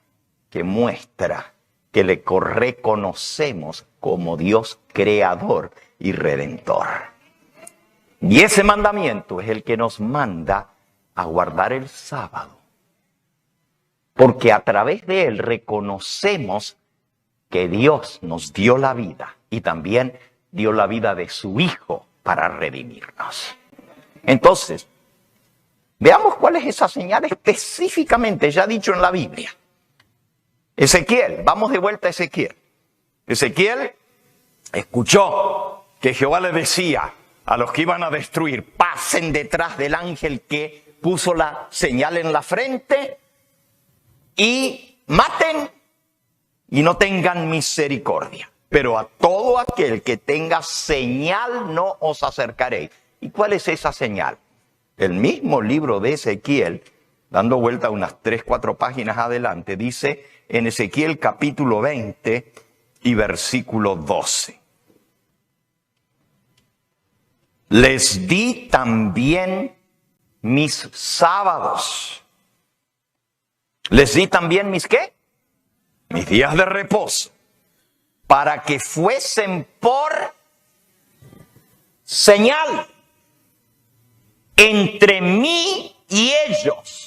que muestra que le reconocemos como Dios creador y redentor. Y ese mandamiento es el que nos manda a guardar el sábado. Porque a través de él reconocemos que Dios nos dio la vida y también dio la vida de su Hijo para redimirnos. Entonces, veamos cuál es esa señal específicamente ya dicho en la Biblia. Ezequiel, vamos de vuelta a Ezequiel. Ezequiel escuchó que Jehová le decía a los que iban a destruir: pasen detrás del ángel que puso la señal en la frente y maten y no tengan misericordia. Pero a todo aquel que tenga señal no os acercaréis. ¿Y cuál es esa señal? El mismo libro de Ezequiel, dando vuelta unas 3-4 páginas adelante, dice en Ezequiel capítulo 20 y versículo 12. Les di también mis sábados. Les di también mis ¿qué? Mis días de reposo. Para que fuesen por señal entre mí y ellos,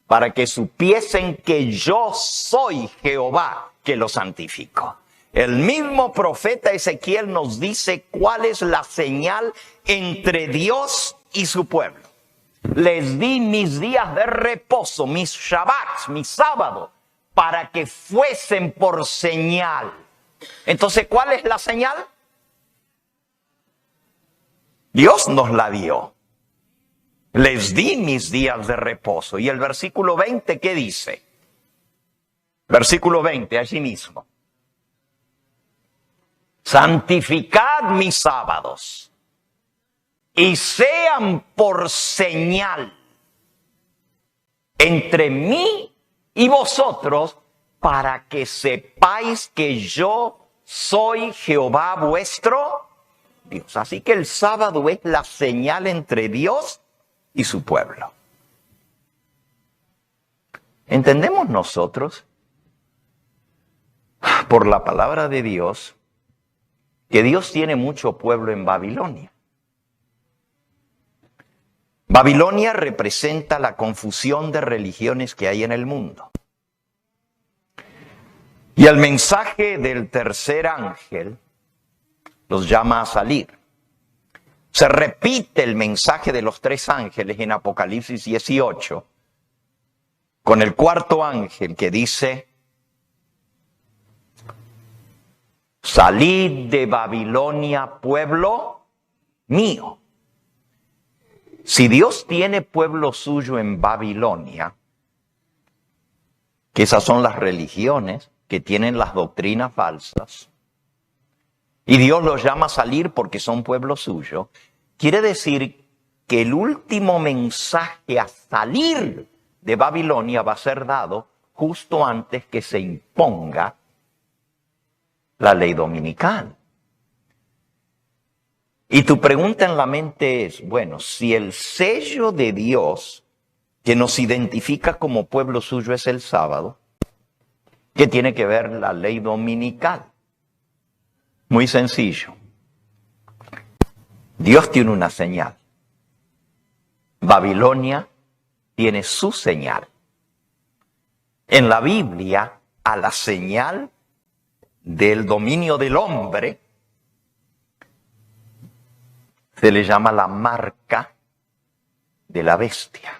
para que supiesen que yo soy Jehová que los santifico. El mismo profeta Ezequiel nos dice cuál es la señal entre Dios y su pueblo. Les di mis días de reposo, mis shabbats, mis sábados, para que fuesen por señal. Entonces, ¿cuál es la señal? Dios nos la dio. Les di mis días de reposo. Y el versículo 20, ¿qué dice? Versículo 20, allí mismo. Santificad mis sábados y sean por señal entre mí y vosotros, para que sepáis que yo soy Jehová vuestro Dios. Así que el sábado es la señal entre Dios y su pueblo. ¿Entendemos nosotros, por la palabra de Dios, que Dios tiene mucho pueblo en Babilonia? Babilonia representa la confusión de religiones que hay en el mundo. Y el mensaje del tercer ángel los llama a salir. Se repite el mensaje de los tres ángeles en Apocalipsis 18, con el cuarto ángel que dice: salid de Babilonia, pueblo mío. Si Dios tiene pueblo suyo en Babilonia, que esas son las religiones que tienen las doctrinas falsas, y Dios los llama a salir porque son pueblo suyo, quiere decir que el último mensaje a salir de Babilonia va a ser dado justo antes que se imponga la ley dominical. Y tu pregunta en la mente es, bueno, si el sello de Dios que nos identifica como pueblo suyo es el sábado, ¿qué tiene que ver la ley dominical? Muy sencillo. Dios tiene una señal. Babilonia tiene su señal. En la Biblia, a la señal del dominio del hombre se le llama la marca de la bestia.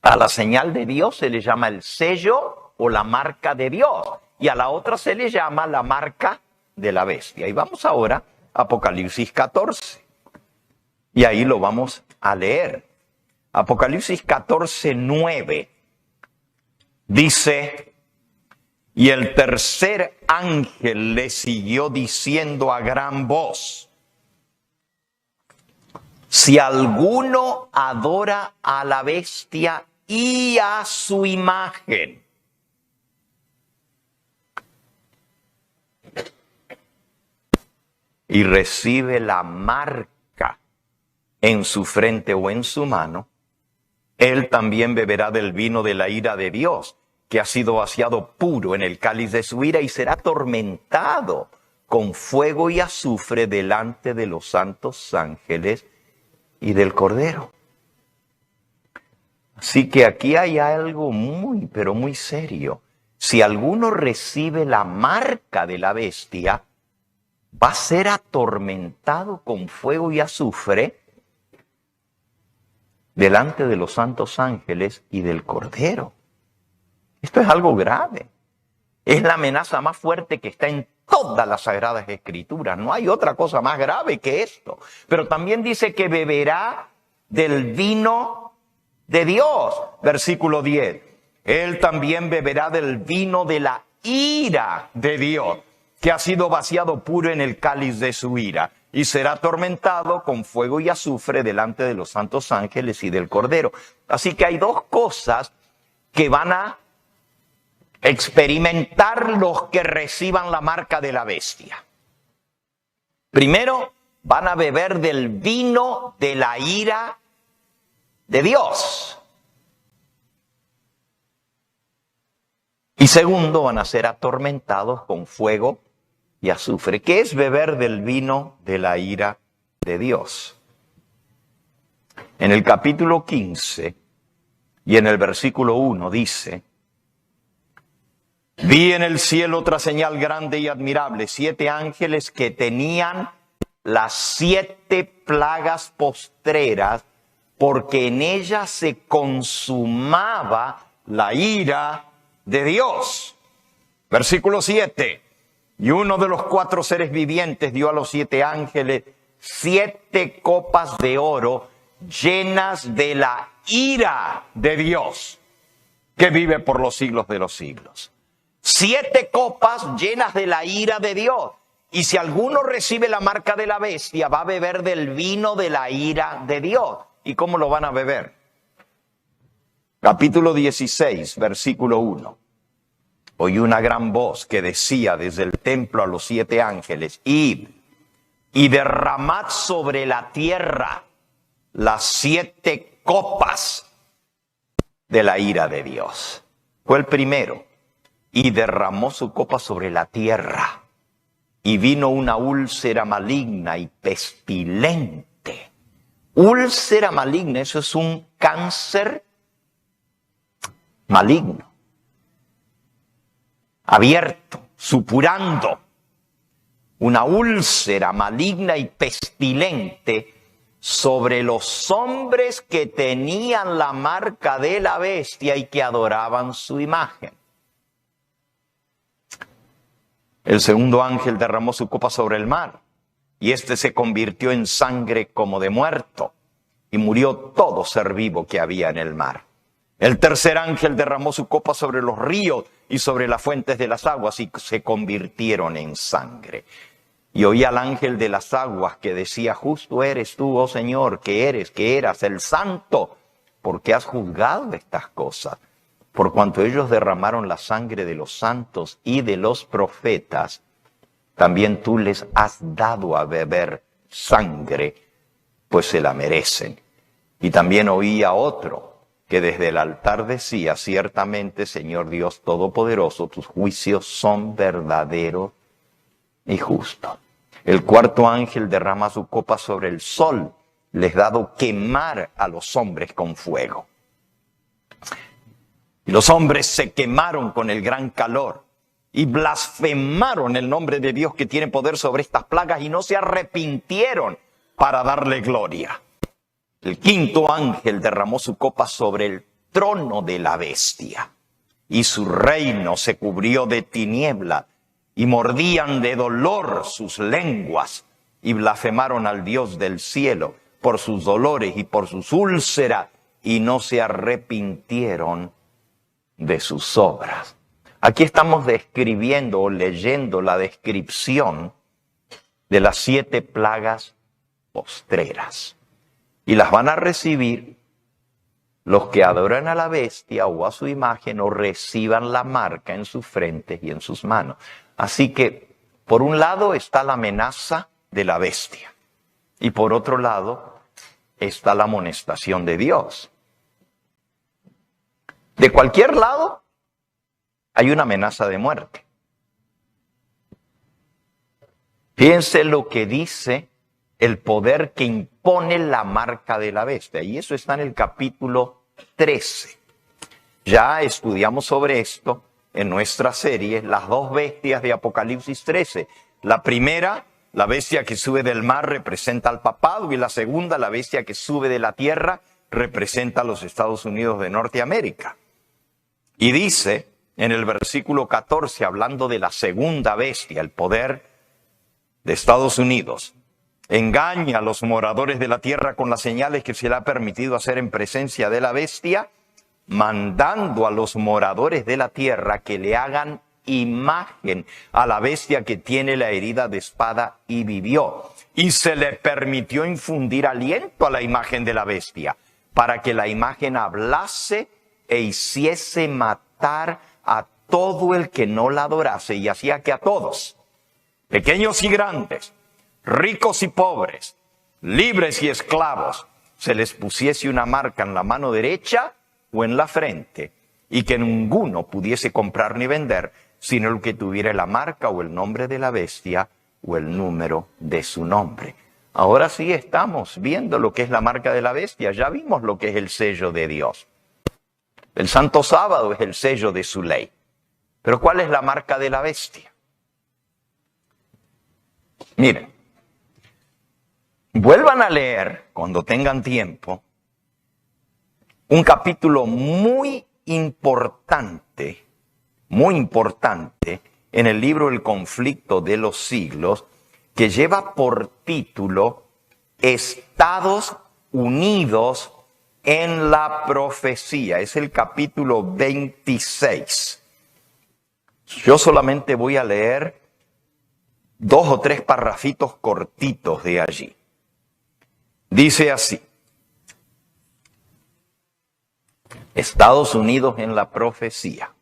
A la señal de Dios se le llama el sello o la marca de Dios. Y a la otra se le llama la marca de la bestia. Y vamos ahora a Apocalipsis 14. Y ahí lo vamos a leer. Apocalipsis 14, 9. Dice: y el tercer ángel le siguió diciendo a gran voz: si alguno adora a la bestia y a su imagen, y recibe la marca en su frente o en su mano, él también beberá del vino de la ira de Dios, que ha sido vaciado puro en el cáliz de su ira, y será atormentado con fuego y azufre delante de los santos ángeles y del Cordero. Así que aquí hay algo muy, pero muy serio. Si alguno recibe la marca de la bestia, va a ser atormentado con fuego y azufre delante de los santos ángeles y del Cordero. Esto es algo grave. Es la amenaza más fuerte que está en todas las Sagradas Escrituras. No hay otra cosa más grave que esto. Pero también dice que beberá del vino de Dios. Versículo 10. Él también beberá del vino de la ira de Dios, que ha sido vaciado puro en el cáliz de su ira, y será atormentado con fuego y azufre delante de los santos ángeles y del Cordero. Así que hay dos cosas que van a experimentar los que reciban la marca de la bestia. Primero, van a beber del vino de la ira de Dios. Y segundo, van a ser atormentados con fuego y azufre. ¿Qué es beber del vino de la ira de Dios? En el capítulo 15 y en el versículo 1 dice: Vi en el cielo otra señal grande y admirable, 7 ángeles que tenían las 7 plagas postreras, porque en ellas se consumaba la ira de Dios. Versículo 7. Y uno de los 4 seres vivientes dio a los 7 ángeles 7 copas de oro llenas de la ira de Dios, que vive por los siglos de los siglos. 7 copas llenas de la ira de Dios. Y si alguno recibe la marca de la bestia, va a beber del vino de la ira de Dios. ¿Y cómo lo van a beber? Capítulo 16, versículo 1. Oí una gran voz que decía desde el templo a los 7 ángeles: id y derramad sobre la tierra las 7 copas de la ira de Dios. Fue el primero. Y derramó su copa sobre la tierra. Y vino una úlcera maligna y pestilente. Úlcera maligna, eso es un cáncer maligno, abierto, supurando. Una úlcera maligna y pestilente sobre los hombres que tenían la marca de la bestia y que adoraban su imagen. El segundo ángel derramó su copa sobre el mar, y éste se convirtió en sangre como de muerto, y murió todo ser vivo que había en el mar. El tercer ángel derramó su copa sobre los ríos y sobre las fuentes de las aguas, y se convirtieron en sangre. Y oí al ángel de las aguas que decía: justo eres tú, oh Señor, que eras el santo, porque has juzgado estas cosas. Por cuanto ellos derramaron la sangre de los santos y de los profetas, también tú les has dado a beber sangre, pues se la merecen. Y también oí a otro que desde el altar decía: ciertamente, Señor Dios Todopoderoso, tus juicios son verdaderos y justos. El cuarto ángel derrama su copa sobre el sol, les dado quemar a los hombres con fuego. Y los hombres se quemaron con el gran calor y blasfemaron el nombre de Dios que tiene poder sobre estas plagas y no se arrepintieron para darle gloria. El quinto ángel derramó su copa sobre el trono de la bestia y su reino se cubrió de tiniebla y mordían de dolor sus lenguas y blasfemaron al Dios del cielo por sus dolores y por sus úlceras y no se arrepintieron de sus obras. Aquí estamos describiendo o leyendo la descripción de las 7 plagas postreras. Y las van a recibir los que adoran a la bestia o a su imagen o reciban la marca en sus frentes y en sus manos. Así que, por un lado está la amenaza de la bestia y por otro lado está la amonestación de Dios. De cualquier lado hay una amenaza de muerte. Fíjense lo que dice el poder que impone la marca de la bestia. Y eso está en el capítulo 13. Ya estudiamos sobre esto en nuestra serie, las 2 bestias de Apocalipsis 13. La primera, la bestia que sube del mar, representa al papado, y la segunda, la bestia que sube de la tierra, representa a los Estados Unidos de Norteamérica. Y dice en el versículo 14, hablando de la segunda bestia, el poder de Estados Unidos: engaña a los moradores de la tierra con las señales que se le ha permitido hacer en presencia de la bestia, mandando a los moradores de la tierra que le hagan imagen a la bestia que tiene la herida de espada y vivió. Y se le permitió infundir aliento a la imagen de la bestia, para que la imagen hablase e hiciese matar a todo el que no la adorase, y hacía que a todos, pequeños y grandes, ricos y pobres, libres y esclavos, se les pusiese una marca en la mano derecha o en la frente, y que ninguno pudiese comprar ni vender, sino el que tuviera la marca o el nombre de la bestia o el número de su nombre. Ahora sí estamos viendo lo que es la marca de la bestia. Ya vimos lo que es el sello de Dios. El Santo Sábado es el sello de su ley. Pero ¿cuál es la marca de la bestia? Miren, vuelvan a leer, cuando tengan tiempo, un capítulo muy importante en el libro El conflicto de los siglos, que lleva por título Estados Unidos en la profecía. Es el capítulo 26. Yo solamente voy a leer 2 o 3 parrafitos cortitos de allí. Dice así: Estados Unidos en la profecía.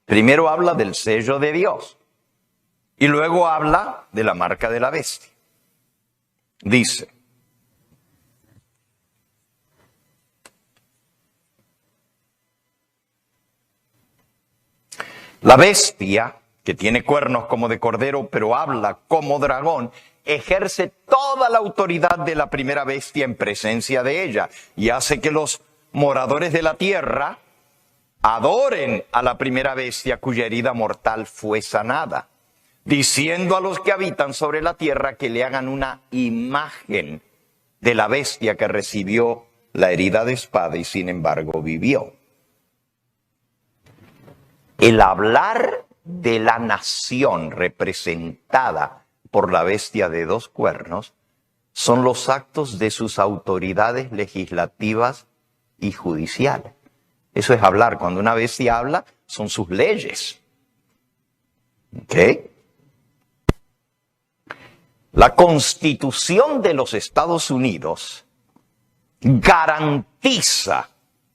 Primero habla del sello de Dios y luego habla de la marca de la bestia. Dice: la bestia, que tiene cuernos como de cordero, pero habla como dragón, ejerce toda la autoridad de la primera bestia en presencia de ella y hace que los moradores de la tierra adoren a la primera bestia cuya herida mortal fue sanada, diciendo a los que habitan sobre la tierra que le hagan una imagen de la bestia que recibió la herida de espada y sin embargo vivió. El hablar de la nación representada por la bestia de 2 cuernos son los actos de sus autoridades legislativas y judiciales. Eso es hablar. Cuando una bestia habla, son sus leyes. ¿Ok? La Constitución de los Estados Unidos garantiza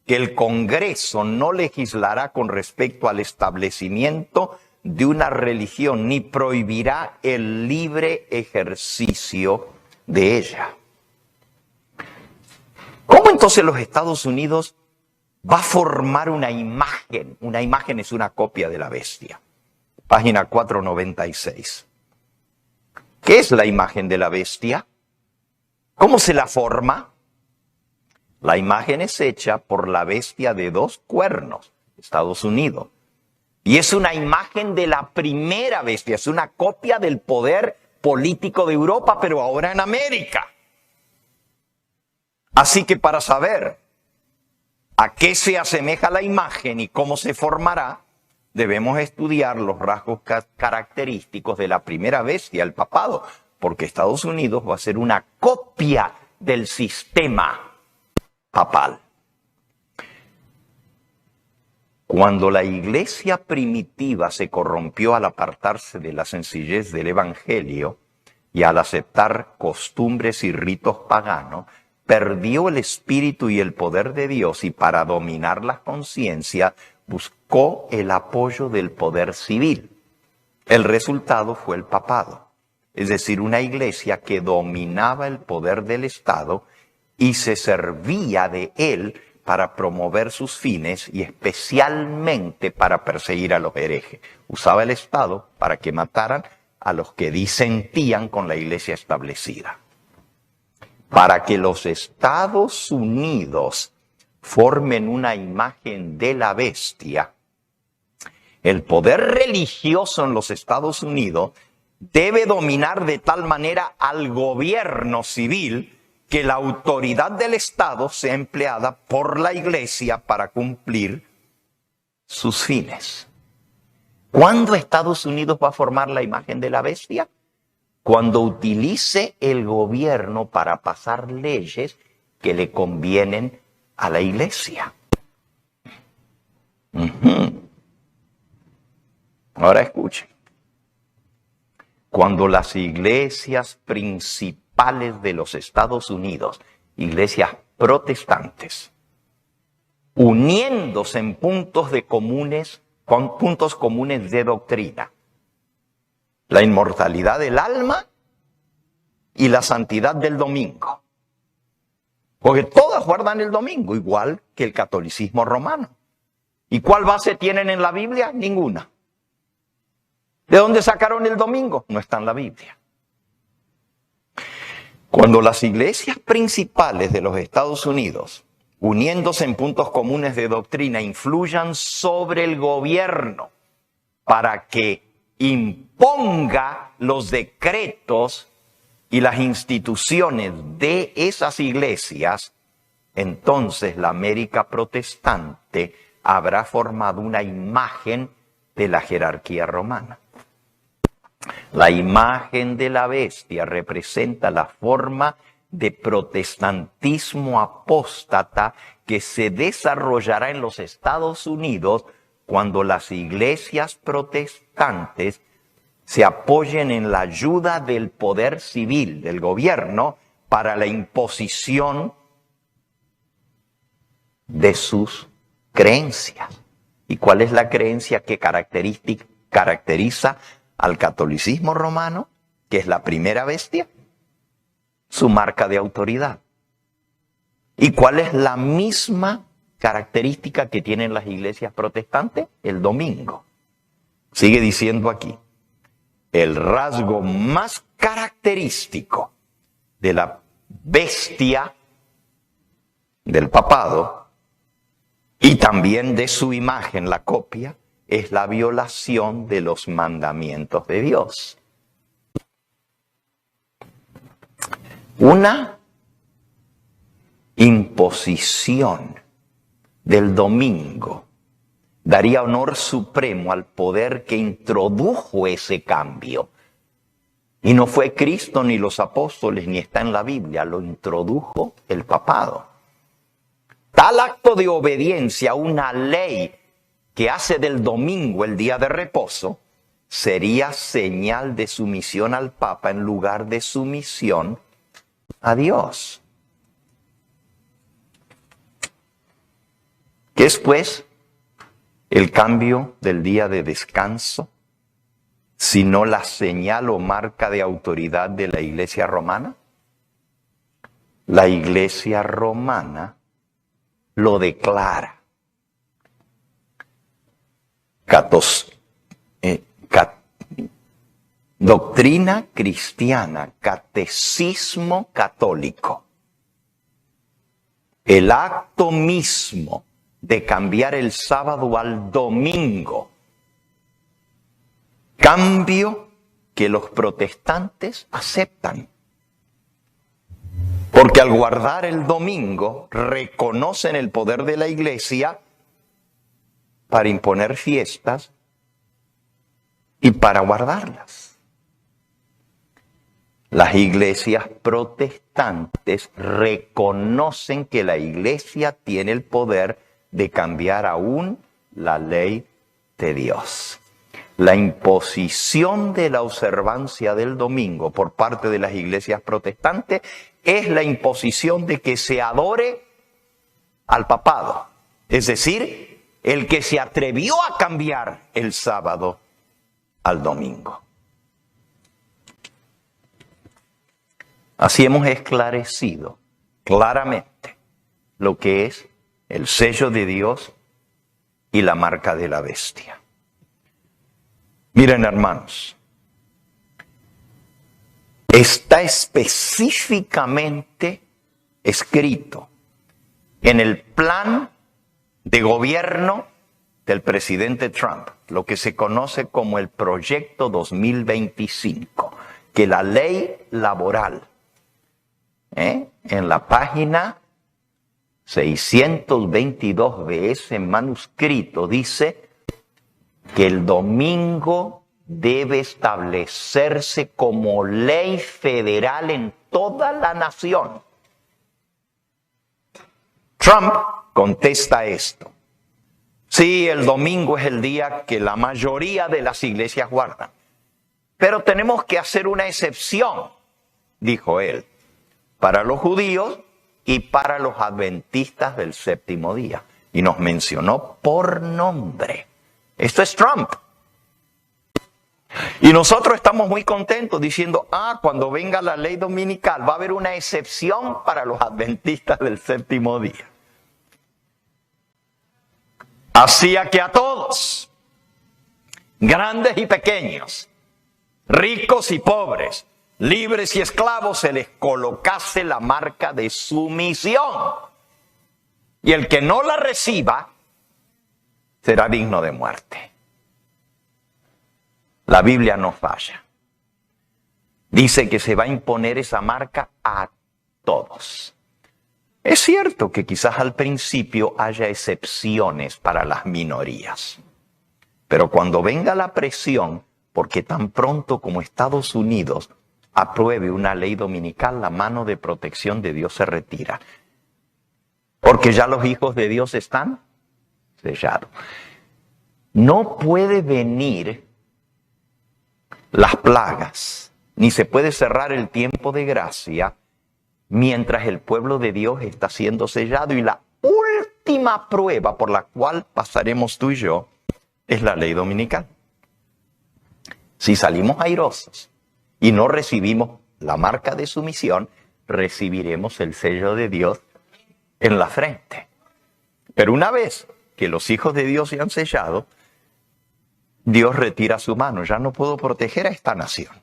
que el Congreso no legislará con respecto al establecimiento de una religión ni prohibirá el libre ejercicio de ella. ¿Cómo entonces los Estados Unidos va a formar una imagen? Una imagen es una copia de la bestia. Página 496. ¿Qué es la imagen de la bestia? ¿Cómo se la forma? La imagen es hecha por la bestia de 2 cuernos, Estados Unidos. Y es una imagen de la primera bestia, es una copia del poder político de Europa, pero ahora en América. Así que para saber a qué se asemeja la imagen y cómo se formará, debemos estudiar los rasgos característicos de la primera bestia, el papado, porque Estados Unidos va a ser una copia del sistema papal. Cuando la iglesia primitiva se corrompió al apartarse de la sencillez del evangelio y al aceptar costumbres y ritos paganos, perdió el espíritu y el poder de Dios y para dominar la conciencia buscó el apoyo del poder civil. El resultado fue el papado, es decir, una iglesia que dominaba el poder del Estado y se servía de él para promover sus fines y especialmente para perseguir a los herejes. Usaba el Estado para que mataran a los que disentían con la iglesia establecida. Para que los Estados Unidos formen una imagen de la bestia, el poder religioso en los Estados Unidos debe dominar de tal manera al gobierno civil que la autoridad del Estado sea empleada por la iglesia para cumplir sus fines. ¿Cuándo Estados Unidos va a formar la imagen de la bestia? Cuando utilice el gobierno para pasar leyes que le convienen a la iglesia. Ahora escuchen. Cuando las iglesias principales de los Estados Unidos, iglesias protestantes, uniéndose en puntos comunes de doctrina, la inmortalidad del alma y la santidad del domingo. Porque todas guardan el domingo, igual que el catolicismo romano. ¿Y cuál base tienen en la Biblia? Ninguna. ¿De dónde sacaron el domingo? No está en la Biblia. Cuando las iglesias principales de los Estados Unidos, uniéndose en puntos comunes de doctrina, influyan sobre el gobierno para que imponga los decretos y las instituciones de esas iglesias, entonces la América protestante habrá formado una imagen de la jerarquía romana. La imagen de la bestia representa la forma de protestantismo apóstata que se desarrollará en los Estados Unidos cuando las iglesias protestantes se apoyen en la ayuda del poder civil, del gobierno, para la imposición de sus creencias. ¿Y cuál es la creencia que caracteriza al catolicismo romano, que es la primera bestia? Su marca de autoridad. ¿Y cuál es la misma característica que tienen las iglesias protestantes? El domingo. Sigue diciendo aquí, el rasgo más característico de la bestia del papado y también de su imagen, la copia, es la violación de los mandamientos de Dios. Una imposición del domingo daría honor supremo al poder que introdujo ese cambio. Y no fue Cristo ni los apóstoles, ni está en la Biblia, lo introdujo el papado. Tal acto de obediencia a una ley que hace del domingo el día de reposo sería señal de sumisión al Papa en lugar de sumisión a Dios. ¿Qué es, pues, el cambio del día de descanso, sino la señal o marca de autoridad de la Iglesia romana? La Iglesia romana lo declara. Doctrina cristiana, catecismo católico. El acto mismo de cambiar el sábado al domingo, cambio que los protestantes aceptan. Porque al guardar el domingo, reconocen el poder de la iglesia para imponer fiestas y para guardarlas. Las iglesias protestantes reconocen que la iglesia tiene el poder de cambiar aún la ley de Dios. La imposición de la observancia del domingo por parte de las iglesias protestantes es la imposición de que se adore al papado, es decir, el que se atrevió a cambiar el sábado al domingo. Así hemos esclarecido claramente lo que es el sello de Dios y la marca de la bestia. Miren, hermanos, está específicamente escrito en el plan de gobierno del presidente Trump, lo que se conoce como el Proyecto 2025, que la ley laboral, en la página 622 de ese manuscrito dice que el domingo debe establecerse como ley federal en toda la nación. Trump contesta esto. Sí, el domingo es el día que la mayoría de las iglesias guardan, pero tenemos que hacer una excepción, dijo él, para los judíos y para los adventistas del séptimo día. Y nos mencionó por nombre. Esto es Trump. Y nosotros estamos muy contentos diciendo, cuando venga la ley dominical va a haber una excepción para los adventistas del séptimo día. Hacía que a todos, grandes y pequeños, ricos y pobres, libres y esclavos, se les colocase la marca de sumisión. Y el que no la reciba será digno de muerte. La Biblia no falla. Dice que se va a imponer esa marca a todos. Es cierto que quizás al principio haya excepciones para las minorías. Pero cuando venga la presión, porque tan pronto como Estados Unidos apruebe una ley dominical, la mano de protección de Dios se retira. Porque ya los hijos de Dios están sellados. No puede venir las plagas, ni se puede cerrar el tiempo de gracia mientras el pueblo de Dios está siendo sellado. Y la última prueba por la cual pasaremos tú y yo es la ley dominical. Si salimos airosos y no recibimos la marca de sumisión, recibiremos el sello de Dios en la frente. Pero una vez que los hijos de Dios se han sellado, Dios retira su mano. Ya no puedo proteger a esta nación.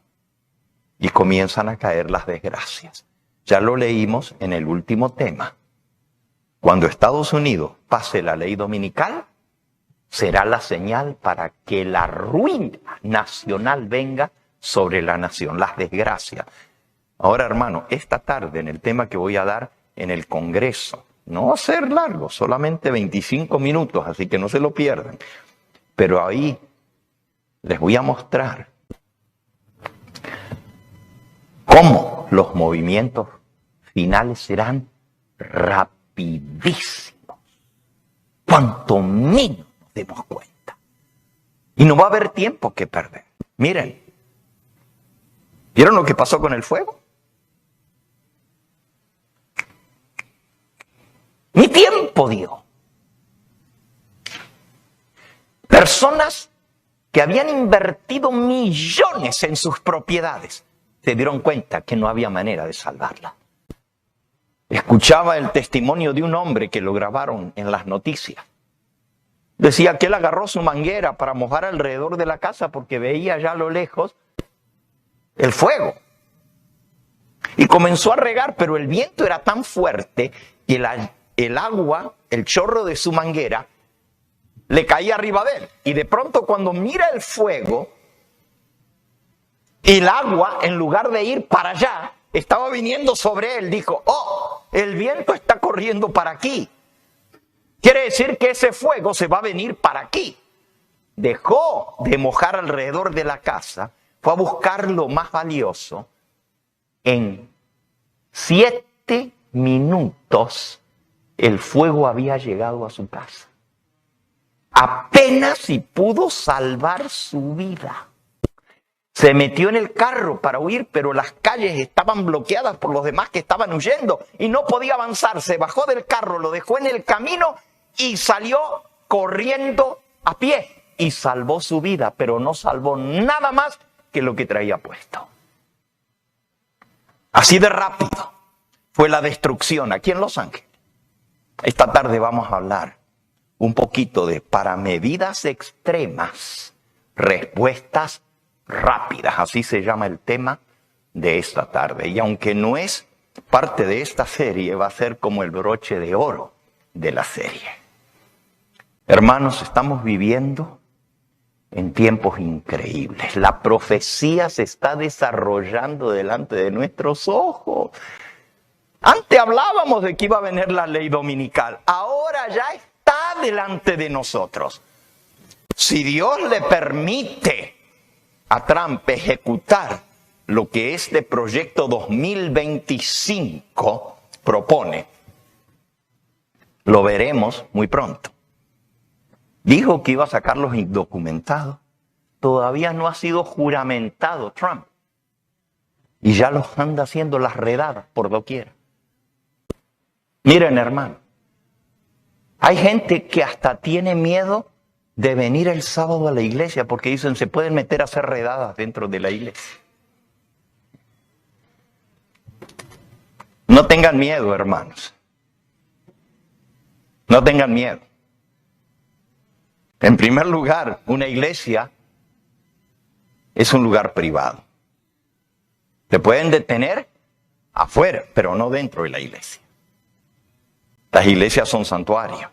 Y comienzan a caer las desgracias. Ya lo leímos en el último tema. Cuando Estados Unidos pase la ley dominical, será la señal para que la ruina nacional venga sobre la nación, las desgracias. Ahora, hermano, esta tarde en el tema que voy a dar en el Congreso, no va a ser largo, solamente 25 minutos, así que no se lo pierdan. Pero ahí les voy a mostrar cómo los movimientos finales serán rapidísimos. Cuanto menos nos demos cuenta. Y no va a haber tiempo que perder. Miren, ¿vieron lo que pasó con el fuego? Ni tiempo dio. Personas que habían invertido millones en sus propiedades se dieron cuenta que no había manera de salvarla. Escuchaba el testimonio de un hombre que lo grabaron en las noticias. Decía que él agarró su manguera para mojar alrededor de la casa porque veía allá a lo lejos el fuego. Y comenzó a regar, pero el viento era tan fuerte que el agua, el chorro de su manguera, le caía arriba de él. Y de pronto cuando mira el fuego, el agua, en lugar de ir para allá, estaba viniendo sobre él. Dijo, oh, el viento está corriendo para aquí. Quiere decir que ese fuego se va a venir para aquí. Dejó de mojar alrededor de la casa, fue a buscar lo más valioso. En 7 minutos el fuego había llegado a su casa. Apenas si pudo salvar su vida. Se metió en el carro para huir, pero las calles estaban bloqueadas por los demás que estaban huyendo y no podía avanzar. Se bajó del carro, lo dejó en el camino y salió corriendo a pie. Y salvó su vida, pero no salvó nada más que lo que traía puesto. Así de rápido fue la destrucción aquí en Los Ángeles. Esta tarde vamos a hablar un poquito de, para medidas extremas, respuestas rápidas. Así se llama el tema de esta tarde. Y aunque no es parte de esta serie, va a ser como el broche de oro de la serie. Hermanos, estamos viviendo en tiempos increíbles. La profecía se está desarrollando delante de nuestros ojos. Antes hablábamos de que iba a venir la ley dominical. Ahora ya está delante de nosotros. Si Dios le permite a Trump ejecutar lo que este proyecto 2025 propone, lo veremos muy pronto. Dijo que iba a sacar los indocumentados. Todavía no ha sido juramentado Trump. Y ya los anda haciendo las redadas por doquier. Miren, hermano, hay gente que hasta tiene miedo de venir el sábado a la iglesia porque dicen se pueden meter a hacer redadas dentro de la iglesia. No tengan miedo, hermanos. No tengan miedo. En primer lugar, una iglesia es un lugar privado. Te pueden detener afuera, pero no dentro de la iglesia. Las iglesias son santuarios.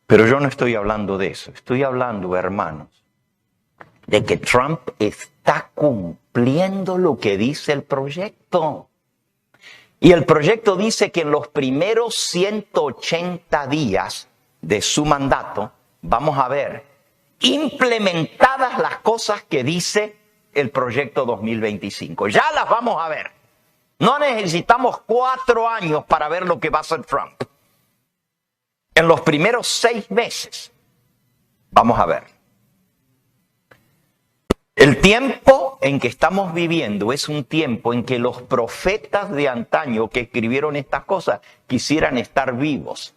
Pero yo no estoy hablando de eso. Estoy hablando, hermanos, de que Trump está cumpliendo lo que dice el proyecto. Y el proyecto dice que en los primeros 180 días de su mandato vamos a ver implementadas las cosas que dice el proyecto 2025. Ya las vamos a ver. No necesitamos 4 años para ver lo que va a hacer Trump. En los primeros 6 meses vamos a ver. El tiempo en que estamos viviendo es un tiempo en que los profetas de antaño que escribieron estas cosas quisieran estar vivos.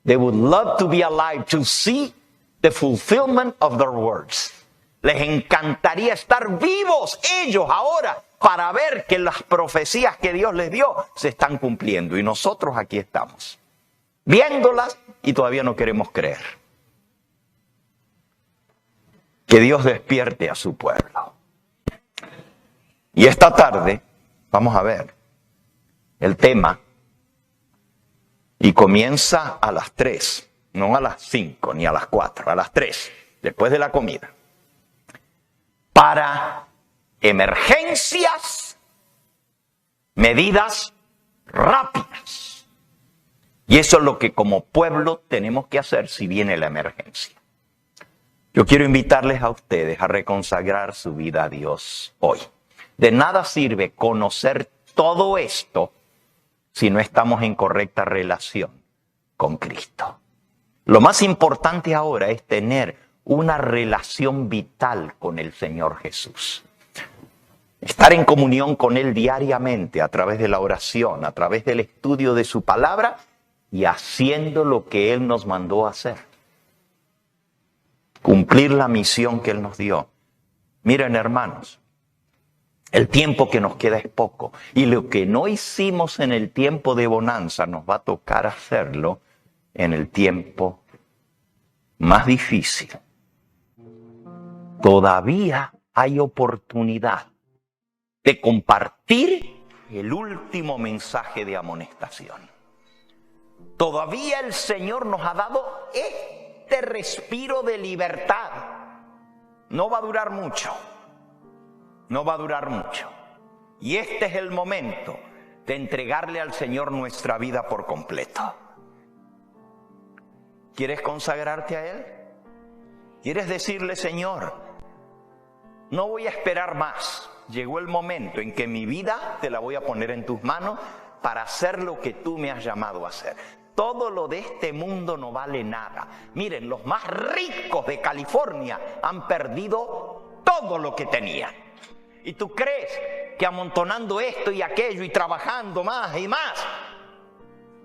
They would love to be alive to see the fulfillment of their words. Les encantaría estar vivos ellos ahora para ver que las profecías que Dios les dio se están cumpliendo. Y nosotros aquí estamos, viéndolas y todavía no queremos creer. Que Dios despierte a su pueblo. Y esta tarde vamos a ver el tema y comienza a las 3, no a las 5 ni a las 4, a las 3, después de la comida. Para emergencias, medidas rápidas. Y eso es lo que como pueblo tenemos que hacer si viene la emergencia. Yo quiero invitarles a ustedes a reconsagrar su vida a Dios hoy. De nada sirve conocer todo esto si no estamos en correcta relación con Cristo. Lo más importante ahora es tener una relación vital con el Señor Jesús. Estar en comunión con Él diariamente a través de la oración, a través del estudio de su palabra y haciendo lo que Él nos mandó a hacer. Cumplir la misión que Él nos dio. Miren, hermanos, el tiempo que nos queda es poco. Y lo que no hicimos en el tiempo de bonanza nos va a tocar hacerlo en el tiempo más difícil. Todavía hay oportunidad de compartir el último mensaje de amonestación. Todavía el Señor nos ha dado este respiro de libertad. No va a durar mucho. No va a durar mucho. Y este es el momento de entregarle al Señor nuestra vida por completo. ¿Quieres consagrarte a Él? ¿Quieres decirle, Señor, no voy a esperar más? Llegó el momento en que mi vida te la voy a poner en tus manos para hacer lo que tú me has llamado a hacer. Todo lo de este mundo no vale nada. Miren, los más ricos de California han perdido todo lo que tenían. ¿Y tú crees que amontonando esto y aquello y trabajando más y más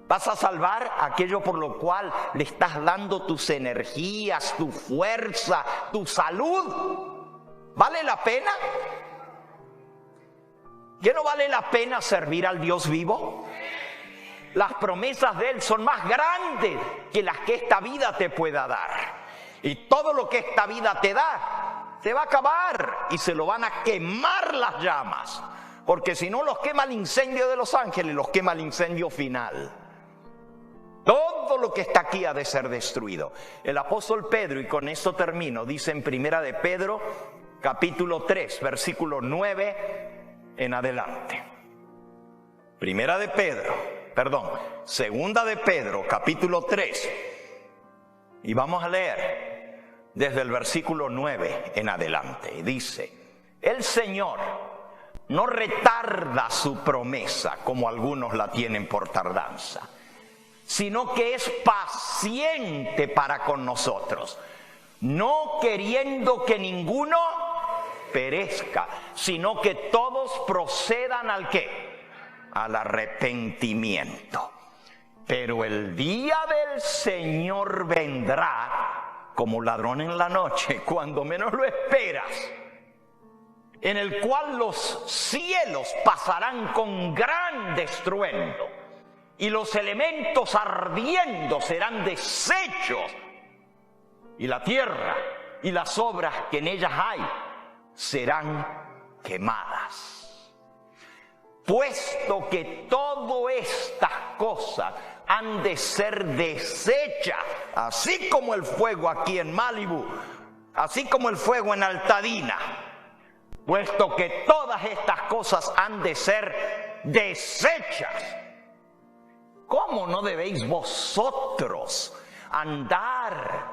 vas a salvar aquello por lo cual le estás dando tus energías, tu fuerza, tu salud? ¿Vale la pena? ¿Qué no vale la pena servir al Dios vivo? Las promesas de Él son más grandes que las que esta vida te pueda dar. Y todo lo que esta vida te da, se va a acabar y se lo van a quemar las llamas. Porque si no los quema el incendio de los ángeles, los quema el incendio final. Todo lo que está aquí ha de ser destruido. El apóstol Pedro, y con esto termino, dice en Primera de Pedro, capítulo 3, versículo 9 en adelante. Segunda de Pedro, capítulo 3. Y vamos a leer desde el versículo 9 en adelante. Dice: el Señor no retarda su promesa, como algunos la tienen por tardanza, sino que es paciente para con nosotros, no queriendo que ninguno perezca, sino que todos procedan ¿al qué? Al arrepentimiento. Pero el día del Señor vendrá como ladrón en la noche, cuando menos lo esperas, en el cual los cielos pasarán con gran estruendo y los elementos ardiendo serán deshechos, y la tierra y las obras que en ellas hay serán quemadas. Puesto que todas estas cosas han de ser deshechas, así como el fuego aquí en Malibu, así como el fuego en Altadena, puesto que todas estas cosas han de ser deshechas, ¿cómo no debéis vosotros andar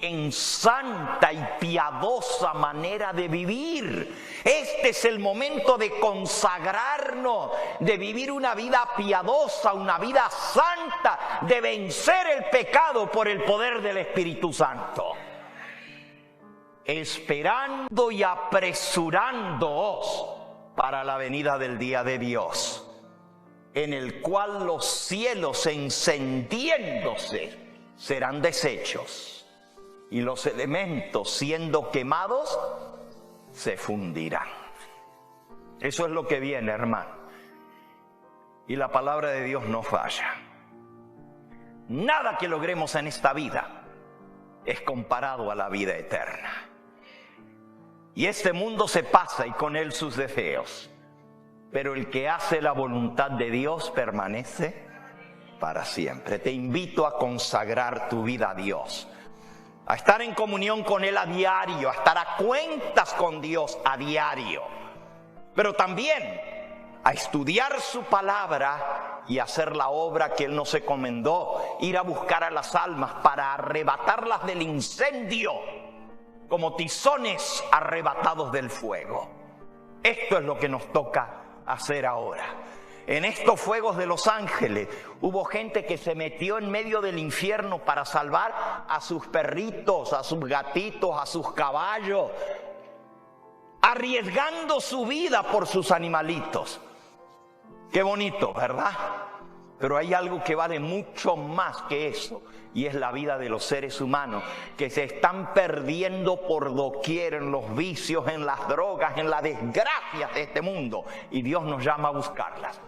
en santa y piadosa manera de vivir? Este es el momento de consagrarnos, de vivir una vida piadosa, una vida santa, de vencer el pecado por el poder del Espíritu Santo. Esperando y apresurándoos para la venida del día de Dios, en el cual los cielos encendiéndose serán deshechos y los elementos siendo quemados se fundirán. Eso es lo que viene, hermano. Y la palabra de Dios no falla. Nada que logremos en esta vida es comparado a la vida eterna. Y este mundo se pasa y con él sus deseos. Pero el que hace la voluntad de Dios permanece para siempre. Te invito a consagrar tu vida a Dios, a estar en comunión con Él a diario, a estar a cuentas con Dios a diario, pero también a estudiar su palabra y hacer la obra que Él nos encomendó, ir a buscar a las almas para arrebatarlas del incendio, como tizones arrebatados del fuego. Esto es lo que nos toca hacer ahora. En estos fuegos de Los Ángeles hubo gente que se metió en medio del infierno para salvar a sus perritos, a sus gatitos, a sus caballos, arriesgando su vida por sus animalitos. Qué bonito, ¿verdad? Pero hay algo que vale mucho más que eso, y es la vida de los seres humanos que se están perdiendo por doquier en los vicios, en las drogas, en las desgracias de este mundo, y Dios nos llama a buscarlas.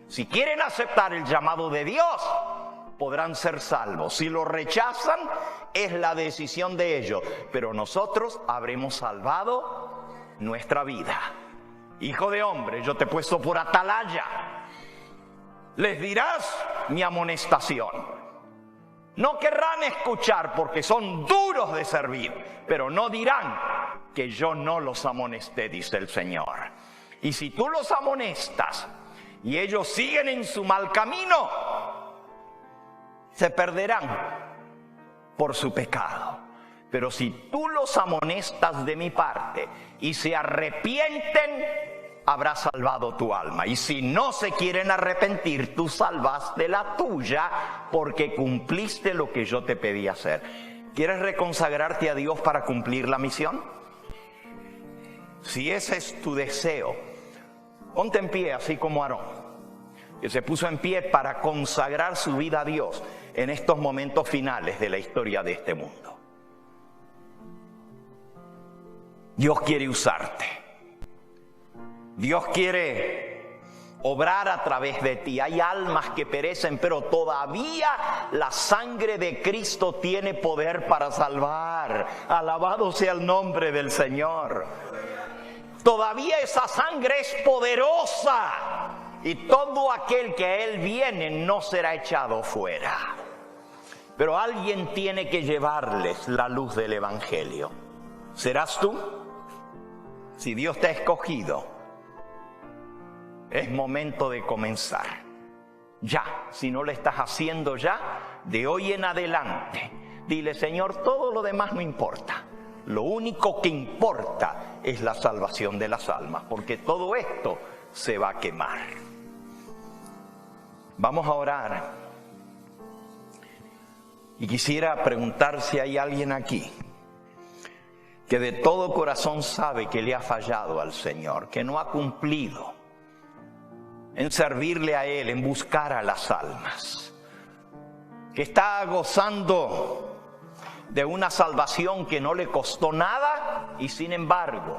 Si quieren aceptar el llamado de Dios, podrán ser salvos. Si lo rechazan, es la decisión de ellos, pero nosotros habremos salvado nuestra vida. Hijo de hombre, yo te he puesto por atalaya. Les dirás mi amonestación. No querrán escuchar porque son duros de servir, pero no dirán que yo no los amonesté, dice el Señor. Y si tú los amonestas y ellos siguen en su mal camino, se perderán por su pecado. Pero si tú los amonestas de mi parte y se arrepienten, habrás salvado tu alma. Y si no se quieren arrepentir, tú salvaste la tuya porque cumpliste lo que yo te pedí hacer. ¿Quieres reconsagrarte a Dios para cumplir la misión? Si ese es tu deseo, ponte en pie así como Aarón, que se puso en pie para consagrar su vida a Dios en estos momentos finales de la historia de este mundo. Dios quiere usarte. Dios quiere obrar a través de ti. Hay almas que perecen, pero todavía la sangre de Cristo tiene poder para salvar. Alabado sea el nombre del Señor. Todavía esa sangre es poderosa y todo aquel que a Él viene no será echado fuera. Pero alguien tiene que llevarles la luz del Evangelio. ¿Serás tú? Si Dios te ha escogido, es momento de comenzar. Ya, si no lo estás haciendo ya, de hoy en adelante, dile: Señor, todo lo demás no importa. Lo único que importa es la salvación de las almas, porque todo esto se va a quemar. Vamos a orar. Y quisiera preguntar si hay alguien aquí que de todo corazón sabe que le ha fallado al Señor, que no ha cumplido en servirle a Él, en buscar a las almas, que está gozando de una salvación que no le costó nada y sin embargo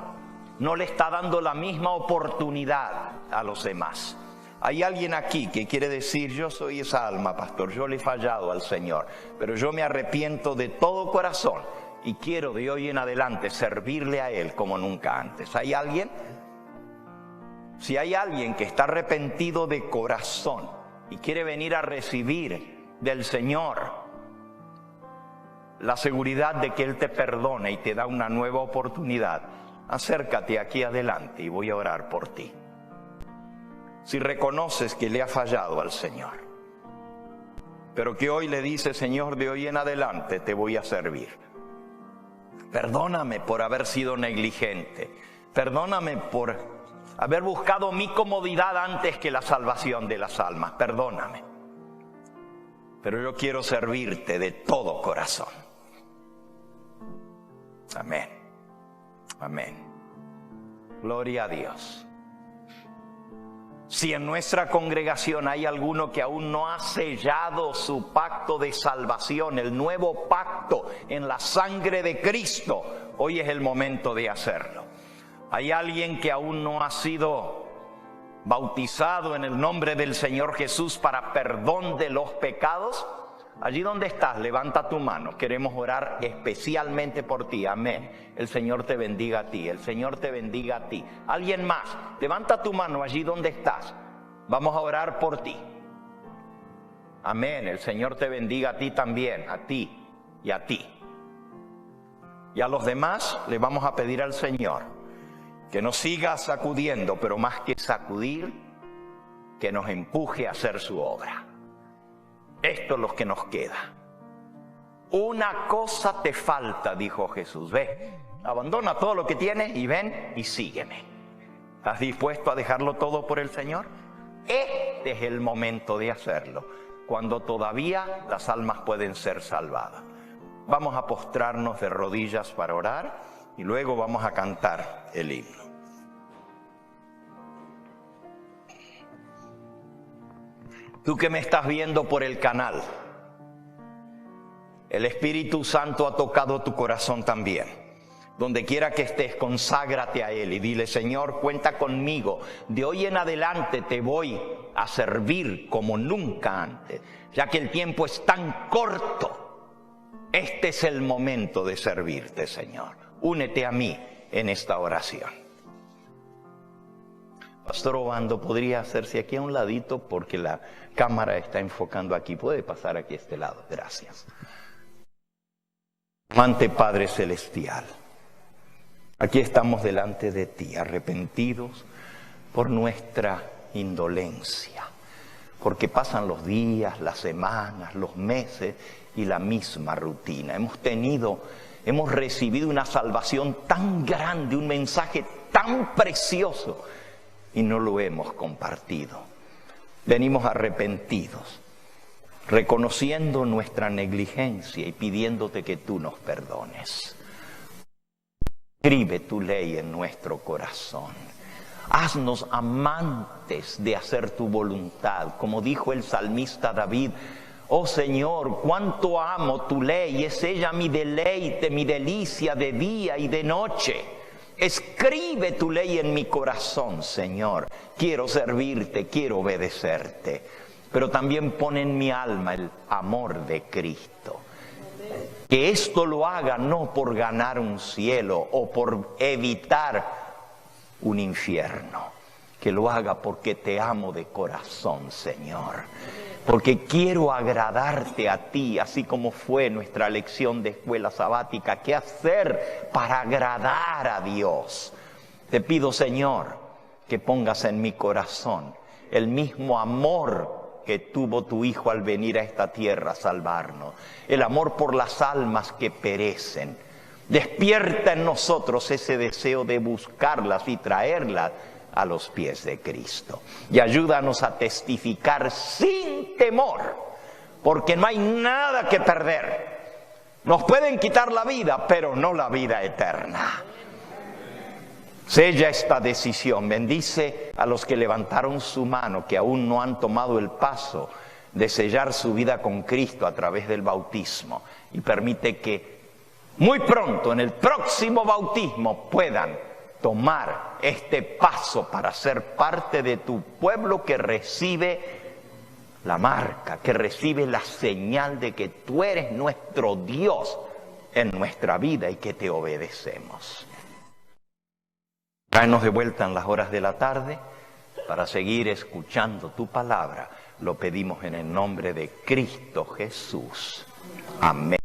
no le está dando la misma oportunidad a los demás. Hay alguien aquí que quiere decir: yo soy esa alma, pastor, yo le he fallado al Señor, pero yo me arrepiento de todo corazón y quiero de hoy en adelante servirle a Él como nunca antes. ¿Hay alguien? Si hay alguien que está arrepentido de corazón y quiere venir a recibir del Señor la seguridad de que Él te perdona y te da una nueva oportunidad, acércate aquí adelante y voy a orar por ti. Si reconoces que le ha fallado al Señor, pero que hoy le dice: Señor, de hoy en adelante te voy a servir. Perdóname por haber sido negligente. Perdóname por haber buscado mi comodidad antes que la salvación de las almas. Perdóname. Pero yo quiero servirte de todo corazón. Amén. Amén. Gloria a Dios. Si en nuestra congregación hay alguno que aún no ha sellado su pacto de salvación, el nuevo pacto en la sangre de Cristo, hoy es el momento de hacerlo. Hay alguien que aún no ha sido bautizado en el nombre del Señor Jesús para perdón de los pecados. Allí donde estás, levanta tu mano. Queremos orar especialmente por ti. Amén. El Señor te bendiga a ti. El Señor te bendiga a ti. Alguien más, levanta tu mano allí donde estás. Vamos a orar por ti. Amén. El Señor te bendiga a ti también. A ti y a ti. Y a los demás le vamos a pedir al Señor que nos siga sacudiendo, pero más que sacudir, que nos empuje a hacer su obra. Esto es lo que nos queda. Una cosa te falta, dijo Jesús. Ve, abandona todo lo que tienes y ven y sígueme. ¿Estás dispuesto a dejarlo todo por el Señor? Este es el momento de hacerlo, cuando todavía las almas pueden ser salvadas. Vamos a postrarnos de rodillas para orar y luego vamos a cantar el himno. Tú que me estás viendo por el canal, el Espíritu Santo ha tocado tu corazón también. Donde quiera que estés, conságrate a Él y dile: Señor, cuenta conmigo. De hoy en adelante te voy a servir como nunca antes, ya que el tiempo es tan corto. Este es el momento de servirte, Señor. Únete a mí en esta oración. Pastor Obando, ¿podría hacerse aquí a un ladito? Porque la cámara está enfocando aquí. ¿Puede pasar aquí a este lado? Gracias. Amante Padre Celestial, aquí estamos delante de ti, arrepentidos por nuestra indolencia, porque pasan los días, las semanas, los meses y la misma rutina. Hemos recibido una salvación tan grande, un mensaje tan precioso, y no lo hemos compartido. Venimos arrepentidos, reconociendo nuestra negligencia y pidiéndote que tú nos perdones. Escribe tu ley en nuestro corazón. Haznos amantes de hacer tu voluntad, como dijo el salmista David: oh Señor, cuánto amo tu ley, es ella mi deleite, mi delicia de día y de noche. Escribe tu ley en mi corazón, Señor. Quiero servirte, quiero obedecerte. Pero también pon en mi alma el amor de Cristo. Que esto lo haga no por ganar un cielo o por evitar un infierno. Que lo haga porque te amo de corazón, Señor. Porque quiero agradarte a ti, así como fue nuestra lección de escuela sabática. ¿Qué hacer para agradar a Dios? Te pido, Señor, que pongas en mi corazón el mismo amor que tuvo tu Hijo al venir a esta tierra a salvarnos. El amor por las almas que perecen. Despierta en nosotros ese deseo de buscarlas y traerlas a los pies de Cristo. Y ayúdanos a testificar sin temor, porque no hay nada que perder. Nos pueden quitar la vida, pero no la vida eterna. Sella esta decisión. Bendice a los que levantaron su mano, que aún no han tomado el paso de sellar su vida con Cristo a través del bautismo. Y permite que muy pronto, en el próximo bautismo, puedan tomar este paso para ser parte de tu pueblo que recibe la marca, que recibe la señal de que tú eres nuestro Dios en nuestra vida y que te obedecemos. Tráenos de vuelta en las horas de la tarde para seguir escuchando tu palabra. Lo pedimos en el nombre de Cristo Jesús. Amén.